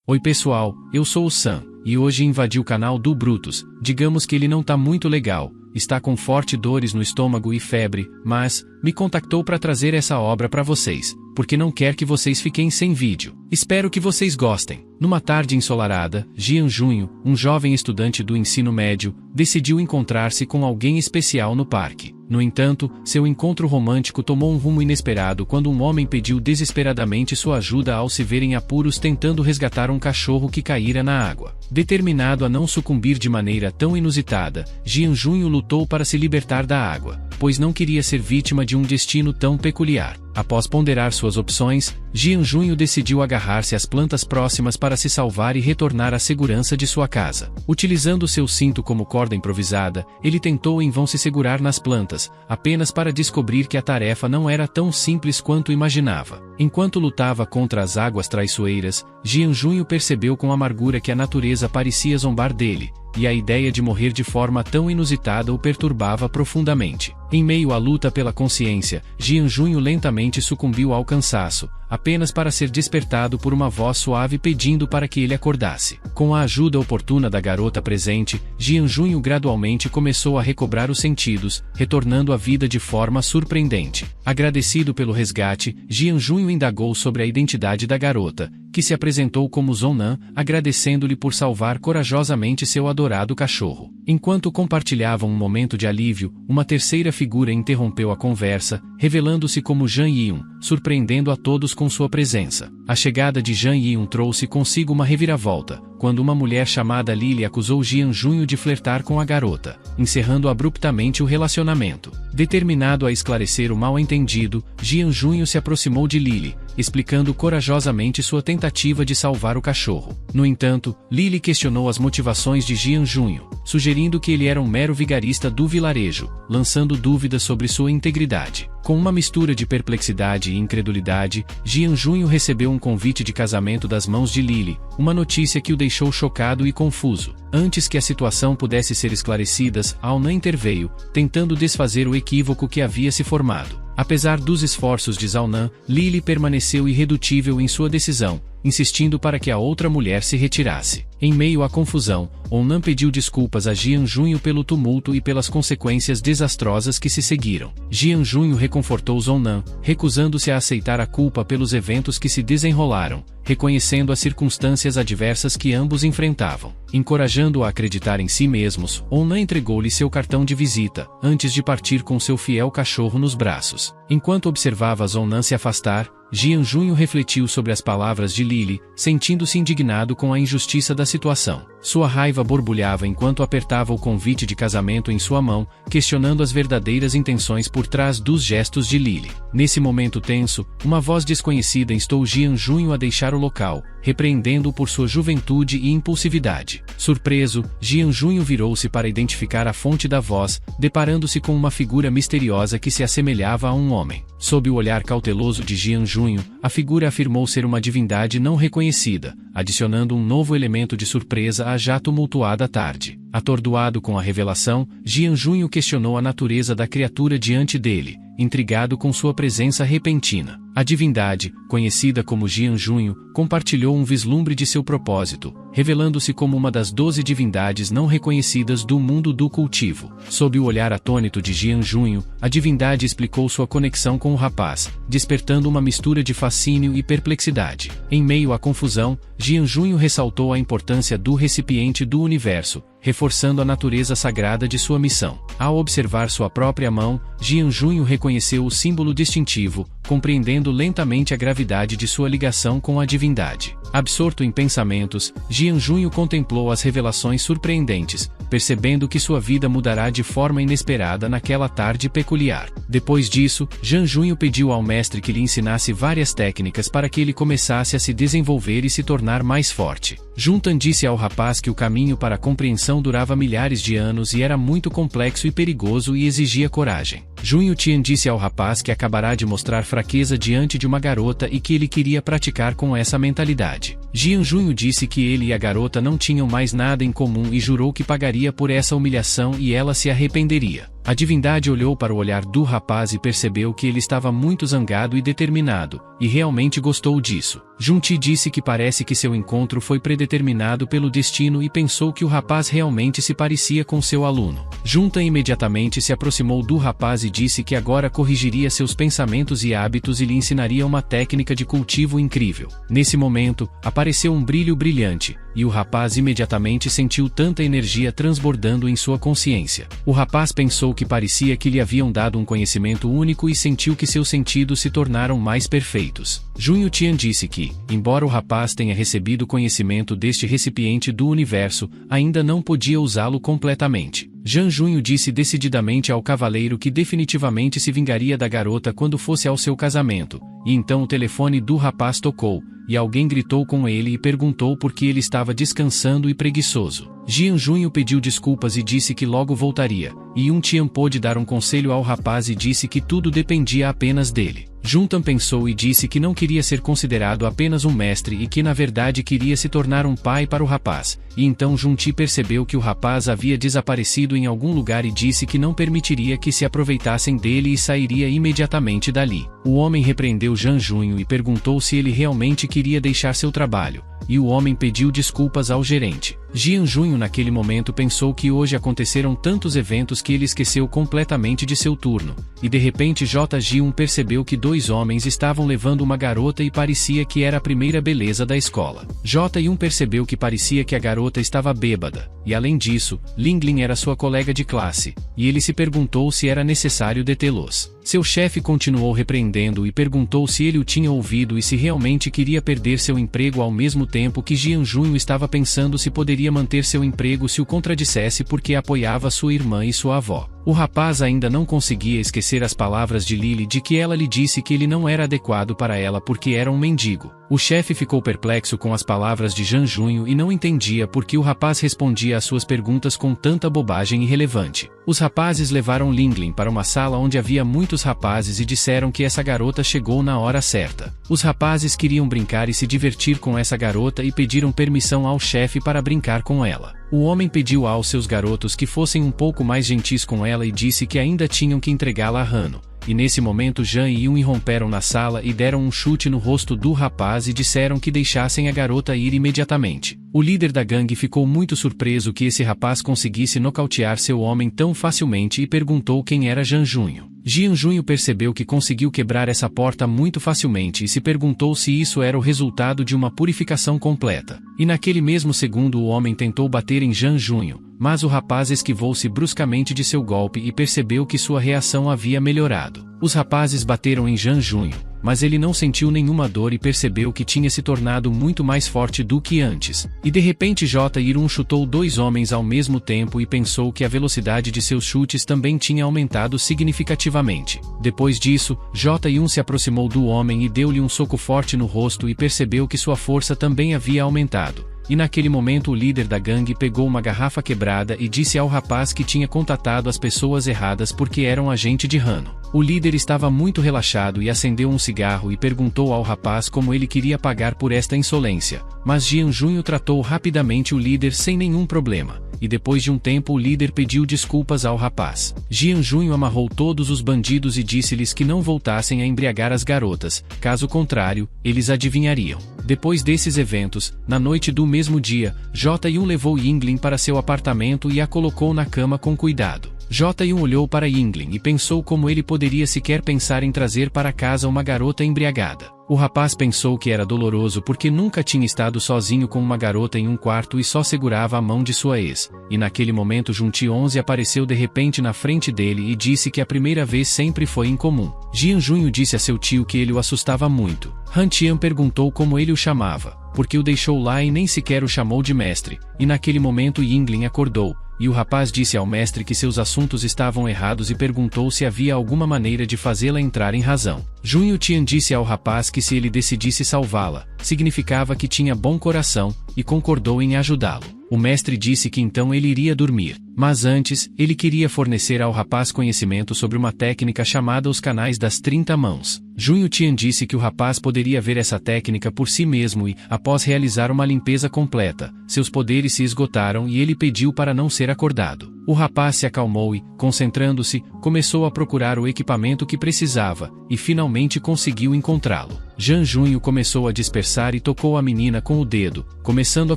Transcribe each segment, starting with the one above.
Oi pessoal, eu sou o Sam, e hoje invadi o canal do Brutus. Digamos que ele não tá muito legal, está com fortes dores no estômago e febre, mas me contactou para trazer essa obra para vocês, porque não quer que vocês fiquem sem vídeo. Espero que vocês gostem. Numa tarde ensolarada, Jian Junho, um jovem estudante do ensino médio, decidiu encontrar-se com alguém especial no parque. No entanto, seu encontro romântico tomou um rumo inesperado quando um homem pediu desesperadamente sua ajuda ao se ver em apuros tentando resgatar um cachorro que caíra na água. Determinado a não sucumbir de maneira tão inusitada, Jian Junho lutou para se libertar da água, pois não queria ser vítima de um destino tão peculiar. Após ponderar suas opções, Jian Junho decidiu agarrar-se às plantas próximas para se salvar e retornar à segurança de sua casa. Utilizando seu cinto como corda improvisada, ele tentou em vão se segurar nas plantas, apenas para descobrir que a tarefa não era tão simples quanto imaginava. Enquanto lutava contra as águas traiçoeiras, Jian Junho percebeu com amargura que a natureza parecia zombar dele, e a ideia de morrer de forma tão inusitada o perturbava profundamente. Em meio à luta pela consciência, Jian Junho lentamente sucumbiu ao cansaço, apenas para ser despertado por uma voz suave pedindo para que ele acordasse. Com a ajuda oportuna da garota presente, Jian Junho gradualmente começou a recobrar os sentidos, retornando à vida de forma surpreendente. Agradecido pelo resgate, Jian Junho indagou sobre a identidade da garota, que se apresentou como Zonan, agradecendo-lhe por salvar corajosamente seu adorado cachorro. Enquanto compartilhavam um momento de alívio, uma terceira figura interrompeu a conversa, revelando-se como Zhang Yiyun, surpreendendo a todos com sua presença. A chegada de Zhang Yiyun trouxe consigo uma reviravolta, quando uma mulher chamada Lily acusou Jian Junho de flertar com a garota, encerrando abruptamente o relacionamento. Determinado a esclarecer o mal-entendido, Jian Junho se aproximou de Lily, explicando corajosamente sua tentativa de salvar o cachorro. No entanto, Lily questionou as motivações de Jian Junho, sugerindo que ele era um mero vigarista do vilarejo, lançando dúvidas sobre sua integridade. Com uma mistura de perplexidade e incredulidade, Jian Junho recebeu um convite de casamento das mãos de Lily, uma notícia que o deixou chocado e confuso. Antes que a situação pudesse ser esclarecida, Aonan interveio, tentando desfazer o equívoco que havia se formado. Apesar dos esforços de Aonan, Lily permaneceu irredutível em sua decisão, insistindo para que a outra mulher se retirasse. Em meio à confusão, Aonan pediu desculpas a Jian Junho pelo tumulto e pelas consequências desastrosas que se seguiram. Jian Junho reconfortou Aonan, recusando-se a aceitar a culpa pelos eventos que se desenrolaram, reconhecendo as circunstâncias adversas que ambos enfrentavam. Encorajando-o a acreditar em si mesmos, Aonan entregou-lhe seu cartão de visita, antes de partir com seu fiel cachorro nos braços. Enquanto observava Aonan se afastar, Jian Junho refletiu sobre as palavras de Lily, sentindo-se indignado com a injustiça da situação. Sua raiva borbulhava enquanto apertava o convite de casamento em sua mão, questionando as verdadeiras intenções por trás dos gestos de Lily. Nesse momento tenso, uma voz desconhecida instou Jian Junho a deixar o local, repreendendo-o por sua juventude e impulsividade. Surpreso, Jian Junho virou-se para identificar a fonte da voz, deparando-se com uma figura misteriosa que se assemelhava a um homem. Sob o olhar cauteloso de Jian Junho, a figura afirmou ser uma divindade não reconhecida, adicionando um novo elemento de surpresa à já tumultuada tarde. Atordoado com a revelação, Jian Junho questionou a natureza da criatura diante dele, intrigado com sua presença repentina. A divindade, conhecida como Jian Junho, compartilhou um vislumbre de seu propósito, revelando-se como uma das 12 divindades não reconhecidas do mundo do cultivo. Sob o olhar atônito de Jian Junho, a divindade explicou sua conexão com o rapaz, despertando uma mistura de fascínio e perplexidade. Em meio à confusão, Jian Junho ressaltou a importância do recipiente do universo, reforçando a natureza sagrada de sua missão. Ao observar sua própria mão, Jian Junho reconheceu o símbolo distintivo, compreendendo lentamente a gravidade de sua ligação com a divindade. Absorto em pensamentos, Jian Junho contemplou as revelações surpreendentes, percebendo que sua vida mudará de forma inesperada naquela tarde peculiar. Depois disso, Jian Junho pediu ao mestre que lhe ensinasse várias técnicas para que ele começasse a se desenvolver e se tornar mais forte. Juntan disse ao rapaz que o caminho para a compreensão durava milhares de anos e era muito complexo e perigoso e exigia coragem. Junho Tian disse ao rapaz que acabará de mostrar fraqueza diante de uma garota e que ele queria praticar com essa mentalidade. Jian Junho disse que ele e a garota não tinham mais nada em comum e jurou que pagaria por essa humilhação e ela se arrependeria. A divindade olhou para o olhar do rapaz e percebeu que ele estava muito zangado e determinado, e realmente gostou disso. Junti disse que parece que seu encontro foi predeterminado pelo destino e pensou que o rapaz realmente se parecia com seu aluno. Junta imediatamente se aproximou do rapaz e disse que agora corrigiria seus pensamentos e hábitos e lhe ensinaria uma técnica de cultivo incrível. Nesse momento, apareceu um brilho brilhante, e o rapaz imediatamente sentiu tanta energia transbordando em sua consciência. O rapaz pensou que parecia que lhe haviam dado um conhecimento único e sentiu que seus sentidos se tornaram mais perfeitos. Junho Tian disse que, embora o rapaz tenha recebido conhecimento deste recipiente do universo, ainda não podia usá-lo completamente. Zhang Junho disse decididamente ao cavaleiro que definitivamente se vingaria da garota quando fosse ao seu casamento, e então o telefone do rapaz tocou, e alguém gritou com ele e perguntou por que ele estava descansando e preguiçoso. Jian Junho pediu desculpas e disse que logo voltaria, e Yun Tian pôde dar um conselho ao rapaz e disse que tudo dependia apenas dele. Juntan pensou e disse que não queria ser considerado apenas um mestre e que na verdade queria se tornar um pai para o rapaz, e então Junti percebeu que o rapaz havia desaparecido em algum lugar e disse que não permitiria que se aproveitassem dele e sairia imediatamente dali. O homem repreendeu Zhang Junho e perguntou se ele realmente queria deixar seu trabalho, e o homem pediu desculpas ao gerente. Jian Junho naquele momento pensou que hoje aconteceram tantos eventos que ele esqueceu completamente de seu turno, e de repente Ji-un percebeu que dois homens estavam levando uma garota e parecia que era a primeira beleza da escola. Ji-un percebeu que parecia que a garota estava bêbada, e além disso, Linglin era sua colega de classe, e ele se perguntou se era necessário detê-los. Seu chefe continuou repreendendo e perguntou se ele o tinha ouvido e se realmente queria perder seu emprego ao mesmo tempo que Jian Junho estava pensando se poderia manter seu emprego se o contradissesse porque apoiava sua irmã e sua avó. O rapaz ainda não conseguia esquecer as palavras de Lily de que ela lhe disse que ele não era adequado para ela porque era um mendigo. O chefe ficou perplexo com as palavras de Zhang Junho e não entendia por que o rapaz respondia às suas perguntas com tanta bobagem irrelevante. Os rapazes levaram Linglin para uma sala onde havia muitos rapazes e disseram que essa garota chegou na hora certa. Os rapazes queriam brincar e se divertir com essa garota e pediram permissão ao chefe para brincar com ela. O homem pediu aos seus garotos que fossem um pouco mais gentis com ela e disse que ainda tinham que entregá-la a Hano. E nesse momento Zhang e Yun irromperam na sala e deram um chute no rosto do rapaz e disseram que deixassem a garota ir imediatamente. O líder da gangue ficou muito surpreso que esse rapaz conseguisse nocautear seu homem tão facilmente e perguntou quem era Zhang Junho. Jian Junho percebeu que conseguiu quebrar essa porta muito facilmente e se perguntou se isso era o resultado de uma purificação completa. E naquele mesmo segundo o homem tentou bater em Zhang Junho, mas o rapaz esquivou-se bruscamente de seu golpe e percebeu que sua reação havia melhorado. Os rapazes bateram em Zhang Junho, mas ele não sentiu nenhuma dor e percebeu que tinha se tornado muito mais forte do que antes. E de repente Ji-un chutou dois homens ao mesmo tempo e pensou que a velocidade de seus chutes também tinha aumentado significativamente. Depois disso, Ji-un se aproximou do homem e deu-lhe um soco forte no rosto e percebeu que sua força também havia aumentado. E naquele momento o líder da gangue pegou uma garrafa quebrada e disse ao rapaz que tinha contatado as pessoas erradas porque eram agente de Hano. O líder estava muito relaxado e acendeu um cigarro e perguntou ao rapaz como ele queria pagar por esta insolência, mas Jian Junho tratou rapidamente o líder sem nenhum problema. E depois de um tempo o líder pediu desculpas ao rapaz. Jian Junho amarrou todos os bandidos e disse-lhes que não voltassem a embriagar as garotas, caso contrário, eles adivinhariam. Depois desses eventos, na noite do mesmo dia, Ji-un levou Yinglin para seu apartamento e a colocou na cama com cuidado. Ji-un olhou para Yinglin e pensou como ele poderia sequer pensar em trazer para casa uma garota embriagada. O rapaz pensou que era doloroso porque nunca tinha estado sozinho com uma garota em um quarto e só segurava a mão de sua ex. E naquele momento Junti 11 apareceu de repente na frente dele e disse que a primeira vez sempre foi incomum. Jian Junho disse a seu tio que ele o assustava muito. Han Tian perguntou como ele o chamava, porque o deixou lá e nem sequer o chamou de mestre. E naquele momento Yinglin acordou. E o rapaz disse ao mestre que seus assuntos estavam errados e perguntou se havia alguma maneira de fazê-la entrar em razão. Junho Tian disse ao rapaz que se ele decidisse salvá-la, significava que tinha bom coração, e concordou em ajudá-lo. O mestre disse que então ele iria dormir, mas antes, ele queria fornecer ao rapaz conhecimento sobre uma técnica chamada os canais das 30 mãos. Junho Tian disse que o rapaz poderia ver essa técnica por si mesmo e, após realizar uma limpeza completa, seus poderes se esgotaram e ele pediu para não ser acordado. O rapaz se acalmou e, concentrando-se, começou a procurar o equipamento que precisava, e finalmente conseguiu encontrá-lo. Jan Junho começou a dispersar e tocou a menina com o dedo, começando a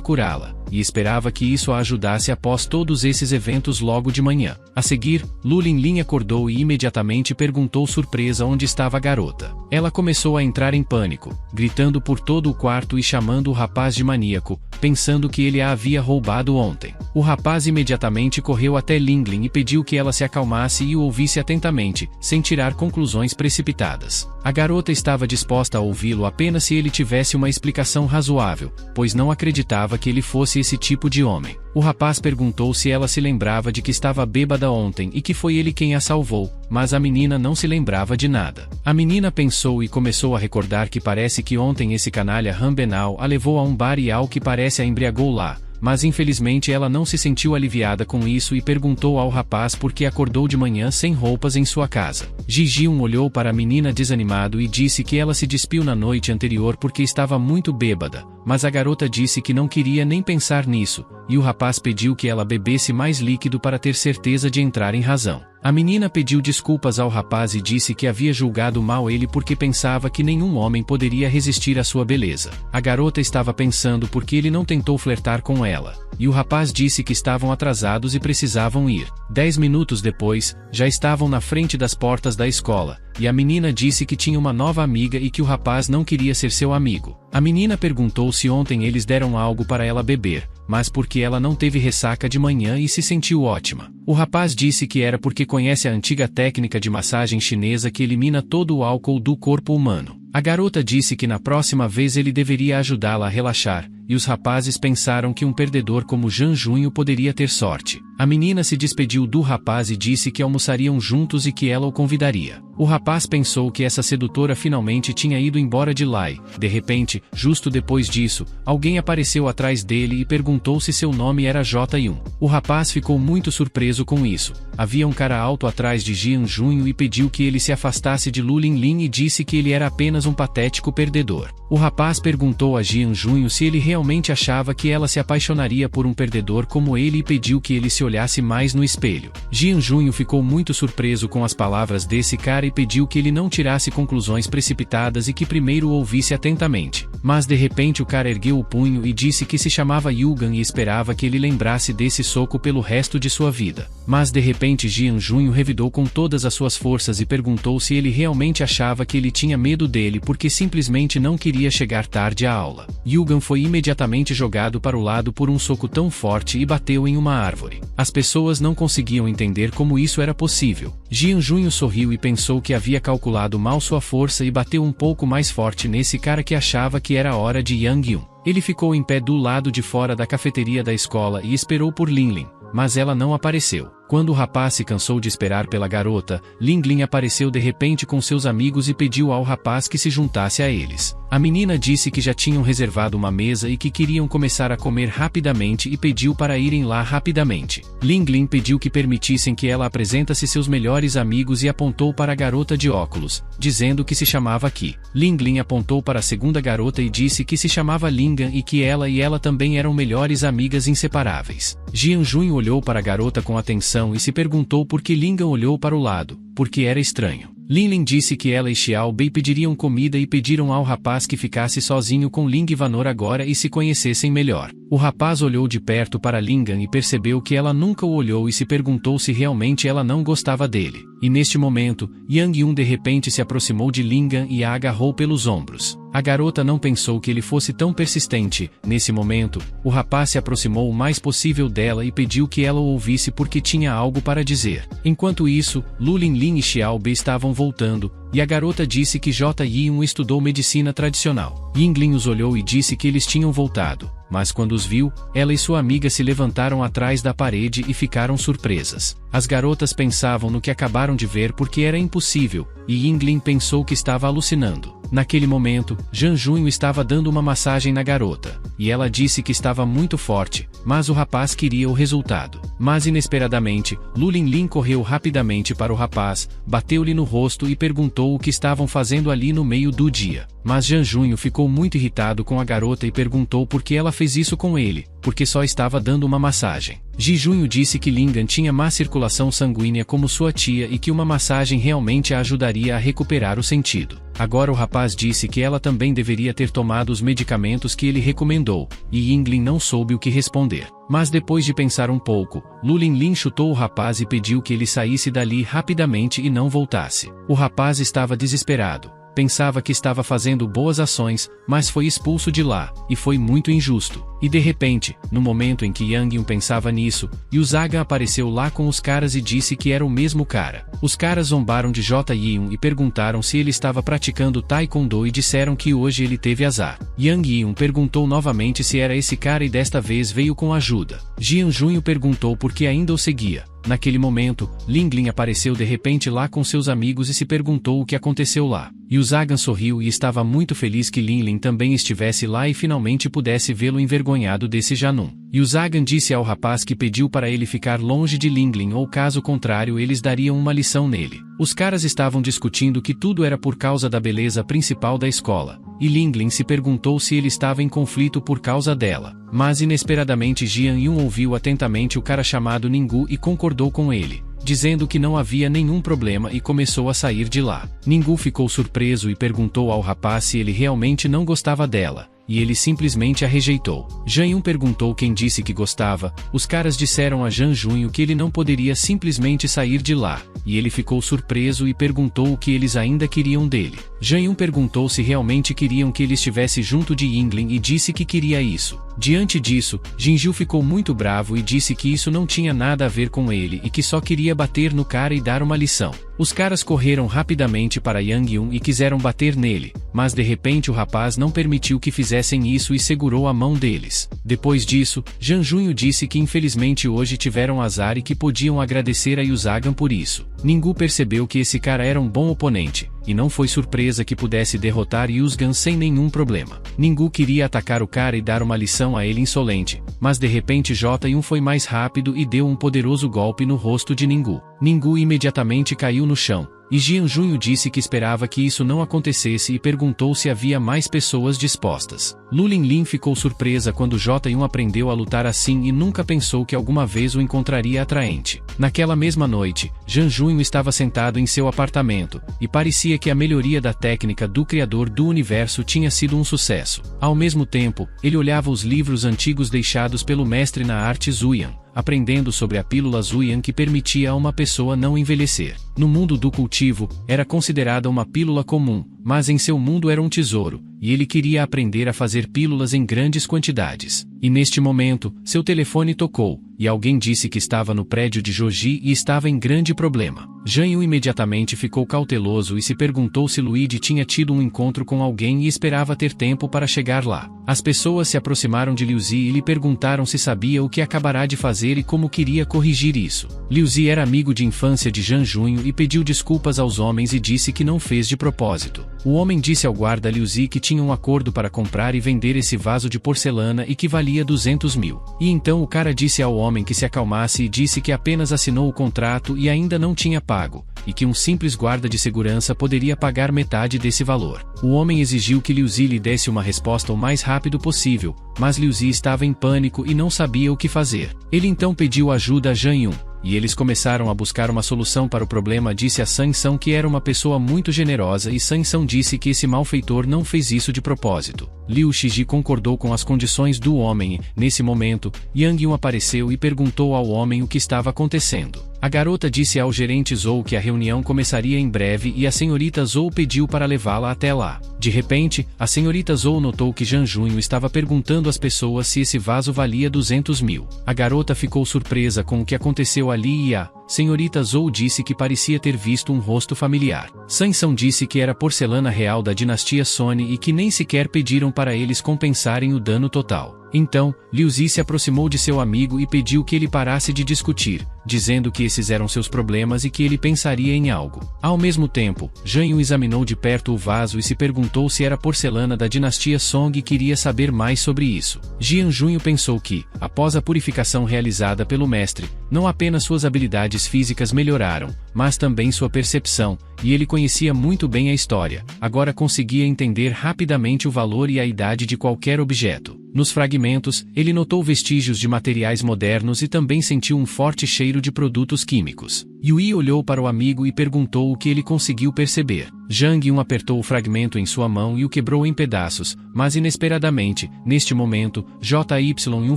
curá-la, e esperava que isso a ajudasse após todos esses eventos logo de manhã. A seguir, Lu Linlin acordou e imediatamente perguntou surpresa onde estava a garota. Ela começou a entrar em pânico, gritando por todo o quarto e chamando o rapaz de maníaco, pensando que ele a havia roubado ontem. O rapaz imediatamente correu até Linglin e pediu que ela se acalmasse e o ouvisse atentamente, sem tirar conclusões precipitadas. A garota estava disposta a ouvi-lo apenas se ele tivesse uma explicação razoável, pois não acreditava que ele fosse esse tipo de homem. O rapaz perguntou se ela se lembrava de que estava bêbada ontem e que foi ele quem a salvou, mas a menina não se lembrava de nada. A menina pensou e começou a recordar que parece que ontem esse canalha Rambenal a levou a um bar e ao que parece a embriagou lá. Mas infelizmente ela não se sentiu aliviada com isso e perguntou ao rapaz por que acordou de manhã sem roupas em sua casa. Ji-Jiun olhou para a menina desanimado e disse que ela se despiu na noite anterior porque estava muito bêbada, mas a garota disse que não queria nem pensar nisso, e o rapaz pediu que ela bebesse mais líquido para ter certeza de entrar em razão. A menina pediu desculpas ao rapaz e disse que havia julgado mal ele porque pensava que nenhum homem poderia resistir à sua beleza. A garota estava pensando por que ele não tentou flertar com ela, e o rapaz disse que estavam atrasados e precisavam ir. 10 minutos depois, já estavam na frente das portas da escola, e a menina disse que tinha uma nova amiga e que o rapaz não queria ser seu amigo. A menina perguntou se ontem eles deram algo para ela beber, mas porque ela não teve ressaca de manhã e se sentiu ótima. O rapaz disse que era porque conhece a antiga técnica de massagem chinesa que elimina todo o álcool do corpo humano. A garota disse que na próxima vez ele deveria ajudá-la a relaxar, e os rapazes pensaram que um perdedor como Jan Junho poderia ter sorte. A menina se despediu do rapaz e disse que almoçariam juntos e que ela o convidaria. O rapaz pensou que essa sedutora finalmente tinha ido embora de lá e, de repente, justo depois disso, alguém apareceu atrás dele e perguntou se seu nome era J1. O rapaz ficou muito surpreso com isso. Havia um cara alto atrás de Jian Junho e pediu que ele se afastasse de Lu Linlin e disse que ele era apenas um patético perdedor. O rapaz perguntou a Jian Junho se ele realmente achava que ela se apaixonaria por um perdedor como ele e pediu que ele se olhasse mais no espelho. Jian Junho ficou muito surpreso com as palavras desse cara e pediu que ele não tirasse conclusões precipitadas e que primeiro o ouvisse atentamente. Mas de repente o cara ergueu o punho e disse que se chamava Yugan e esperava que ele lembrasse desse soco pelo resto de sua vida. Mas de repente Jian Junho revidou com todas as suas forças e perguntou se ele realmente achava que ele tinha medo dele porque simplesmente não queria chegar tarde à aula. Yugan foi imediatamente jogado para o lado por um soco tão forte e bateu em uma árvore. As pessoas não conseguiam entender como isso era possível. Jian Junho sorriu e pensou que havia calculado mal sua força e bateu um pouco mais forte nesse cara que achava que era a hora de Yang Yun. Ele ficou em pé do lado de fora da cafeteria da escola e esperou por Linlin, mas ela não apareceu. Quando o rapaz se cansou de esperar pela garota, Linglin apareceu de repente com seus amigos e pediu ao rapaz que se juntasse a eles. A menina disse que já tinham reservado uma mesa e que queriam começar a comer rapidamente e pediu para irem lá rapidamente. Linglin pediu que permitissem que ela apresentasse seus melhores amigos e apontou para a garota de óculos, dizendo que se chamava Ki. Linglin apontou para a segunda garota e disse que se chamava Lingan e que ela também eram melhores amigas inseparáveis. Jian Junho olhou para a garota com atenção e se perguntou por que Lingan olhou para o lado, porque era estranho. Linlin disse que ela e Xiao Bei pediriam comida e pediram ao rapaz que ficasse sozinho com Ling Vanor agora e se conhecessem melhor. O rapaz olhou de perto para Lingan e percebeu que ela nunca o olhou e se perguntou se realmente ela não gostava dele. E neste momento, Yang Yun de repente se aproximou de Lingan e a agarrou pelos ombros. A garota não pensou que ele fosse tão persistente. Nesse momento, o rapaz se aproximou o mais possível dela e pediu que ela o ouvisse porque tinha algo para dizer. Enquanto isso, Lu Linlin e Xiao Bei estavam voltando, e a garota disse que J.Yun estudou medicina tradicional. Yinglin os olhou e disse que eles tinham voltado, mas quando os viu, ela e sua amiga se levantaram atrás da parede e ficaram surpresas. As garotas pensavam no que acabaram de ver porque era impossível, e Yinglin pensou que estava alucinando. Naquele momento, Jan Junho estava dando uma massagem na garota, e ela disse que estava muito forte, mas o rapaz queria o resultado. Mas inesperadamente, Lu Linlin correu rapidamente para o rapaz, bateu-lhe no rosto e perguntou o que estavam fazendo ali no meio do dia. Mas Zhang Junho ficou muito irritado com a garota e perguntou por que ela fez isso com ele, porque só estava dando uma massagem. Ji Junho disse que Lingan tinha má circulação sanguínea como sua tia e que uma massagem realmente a ajudaria a recuperar o sentido. Agora o rapaz disse que ela também deveria ter tomado os medicamentos que ele recomendou, e Yinglin não soube o que responder. Mas depois de pensar um pouco, Lu Linlin chutou o rapaz e pediu que ele saísse dali rapidamente e não voltasse. O rapaz estava desesperado. Pensava que estava fazendo boas ações, mas foi expulso de lá, e foi muito injusto. E de repente, no momento em que Yang Yun pensava nisso, Yuzaga apareceu lá com os caras e disse que era o mesmo cara. Os caras zombaram de J. Yun e perguntaram se ele estava praticando Taekwondo e disseram que hoje ele teve azar. Yang Yun perguntou novamente se era esse cara e desta vez veio com ajuda. Jian Junho perguntou por que ainda o seguia. Naquele momento, Linglin apareceu de repente lá com seus amigos e se perguntou o que aconteceu lá. Yuzagan sorriu e estava muito feliz que Linglin também estivesse lá e finalmente pudesse vê-lo envergonhado desse Janun. Yuzagan disse ao rapaz que pediu para ele ficar longe de Linglin ou caso contrário eles dariam uma lição nele. Os caras estavam discutindo que tudo era por causa da beleza principal da escola, e Linglin se perguntou se ele estava em conflito por causa dela. Mas inesperadamente Jian Yun ouviu atentamente o cara chamado Ninggu e concordou com ele, dizendo que não havia nenhum problema e começou a sair de lá. Ninggu ficou surpreso e perguntou ao rapaz se ele realmente não gostava dela, e ele simplesmente a rejeitou. Zhang Yun perguntou quem disse que gostava, os caras disseram a Zhang Junho que ele não poderia simplesmente sair de lá, e ele ficou surpreso e perguntou o que eles ainda queriam dele. Zhang Yun perguntou se realmente queriam que ele estivesse junto de Yinglin e disse que queria isso. Diante disso, Jinju ficou muito bravo e disse que isso não tinha nada a ver com ele e que só queria bater no cara e dar uma lição. Os caras correram rapidamente para Yang Yun e quiseram bater nele, mas de repente o rapaz não permitiu que fizessem isso e segurou a mão deles. Depois disso, Zhang Junho disse que infelizmente hoje tiveram azar e que podiam agradecer a Yuzagan por isso. Ninggu percebeu que esse cara era um bom oponente, e não foi surpresa que pudesse derrotar Yuzagan sem nenhum problema. Ninggu queria atacar o cara e dar uma lição a ele insolente, mas de repente J1 foi mais rápido e deu um poderoso golpe no rosto de Ninggu. Ninggu imediatamente caiu no chão, e Jian Junho disse que esperava que isso não acontecesse e perguntou se havia mais pessoas dispostas. Lu Linlin ficou surpresa quando J1 aprendeu a lutar assim e nunca pensou que alguma vez o encontraria atraente. Naquela mesma noite, Zhang Junho estava sentado em seu apartamento, e parecia que a melhoria da técnica do Criador do Universo tinha sido um sucesso. Ao mesmo tempo, ele olhava os livros antigos deixados pelo mestre na arte Zuyan, aprendendo sobre a pílula Zuyan que permitia a uma pessoa não envelhecer. No mundo do cultivo, era considerada uma pílula comum, mas em seu mundo era um tesouro, e ele queria aprender a fazer pílulas em grandes quantidades. E neste momento, seu telefone tocou, e alguém disse que estava no prédio de Joji e estava em grande problema. Zhang Yun imediatamente ficou cauteloso e se perguntou se Luigi tinha tido um encontro com alguém e esperava ter tempo para chegar lá. As pessoas se aproximaram de Liu Zi e lhe perguntaram se sabia o que acabará de fazer e como queria corrigir isso. Liu Zi era amigo de infância de Zhang Junho e pediu desculpas aos homens e disse que não fez de propósito. O homem disse ao guarda Liu Zi que tinha um acordo para comprar e vender esse vaso de porcelana e que valia 200 mil. E então o cara disse ao homem que se acalmasse e disse que apenas assinou o contrato e ainda não tinha pago, e que um simples guarda de segurança poderia pagar metade desse valor. O homem exigiu que Liu Zi lhe desse uma resposta o mais rápido possível, mas Liu Zi estava em pânico e não sabia o que fazer. Ele então pediu ajuda a Zhang Yun, e eles começaram a buscar uma solução para o problema. Disse a San São que era uma pessoa muito generosa e San São disse que esse malfeitor não fez isso de propósito. Liu Shiji concordou com as condições do homem e, nesse momento, Yang Yun apareceu e perguntou ao homem o que estava acontecendo. A garota disse ao gerente Zhou que a reunião começaria em breve e a senhorita Zhou pediu para levá-la até lá. De repente, a senhorita Zhou notou que Zhang Junho estava perguntando às pessoas se esse vaso valia 200 mil. A garota ficou surpresa com o que aconteceu ali e Senhorita Zhou disse que parecia ter visto um rosto familiar. Sanson disse que era porcelana real da dinastia Song e que nem sequer pediram para eles compensarem o dano total. Então, Liu Zi se aproximou de seu amigo e pediu que ele parasse de discutir, dizendo que esses eram seus problemas e que ele pensaria em algo. Ao mesmo tempo, Zhang Yun examinou de perto o vaso e se perguntou se era porcelana da dinastia Song e queria saber mais sobre isso. Jian Junho pensou que, após a purificação realizada pelo mestre, não apenas suas habilidades físicas melhoraram, mas também sua percepção, e ele conhecia muito bem a história, agora conseguia entender rapidamente o valor e a idade de qualquer objeto. Nos fragmentos, ele notou vestígios de materiais modernos e também sentiu um forte cheiro de produtos químicos. Yui olhou para o amigo e perguntou o que ele conseguiu perceber. Zhang Yun apertou o fragmento em sua mão e o quebrou em pedaços, mas inesperadamente, neste momento, JY1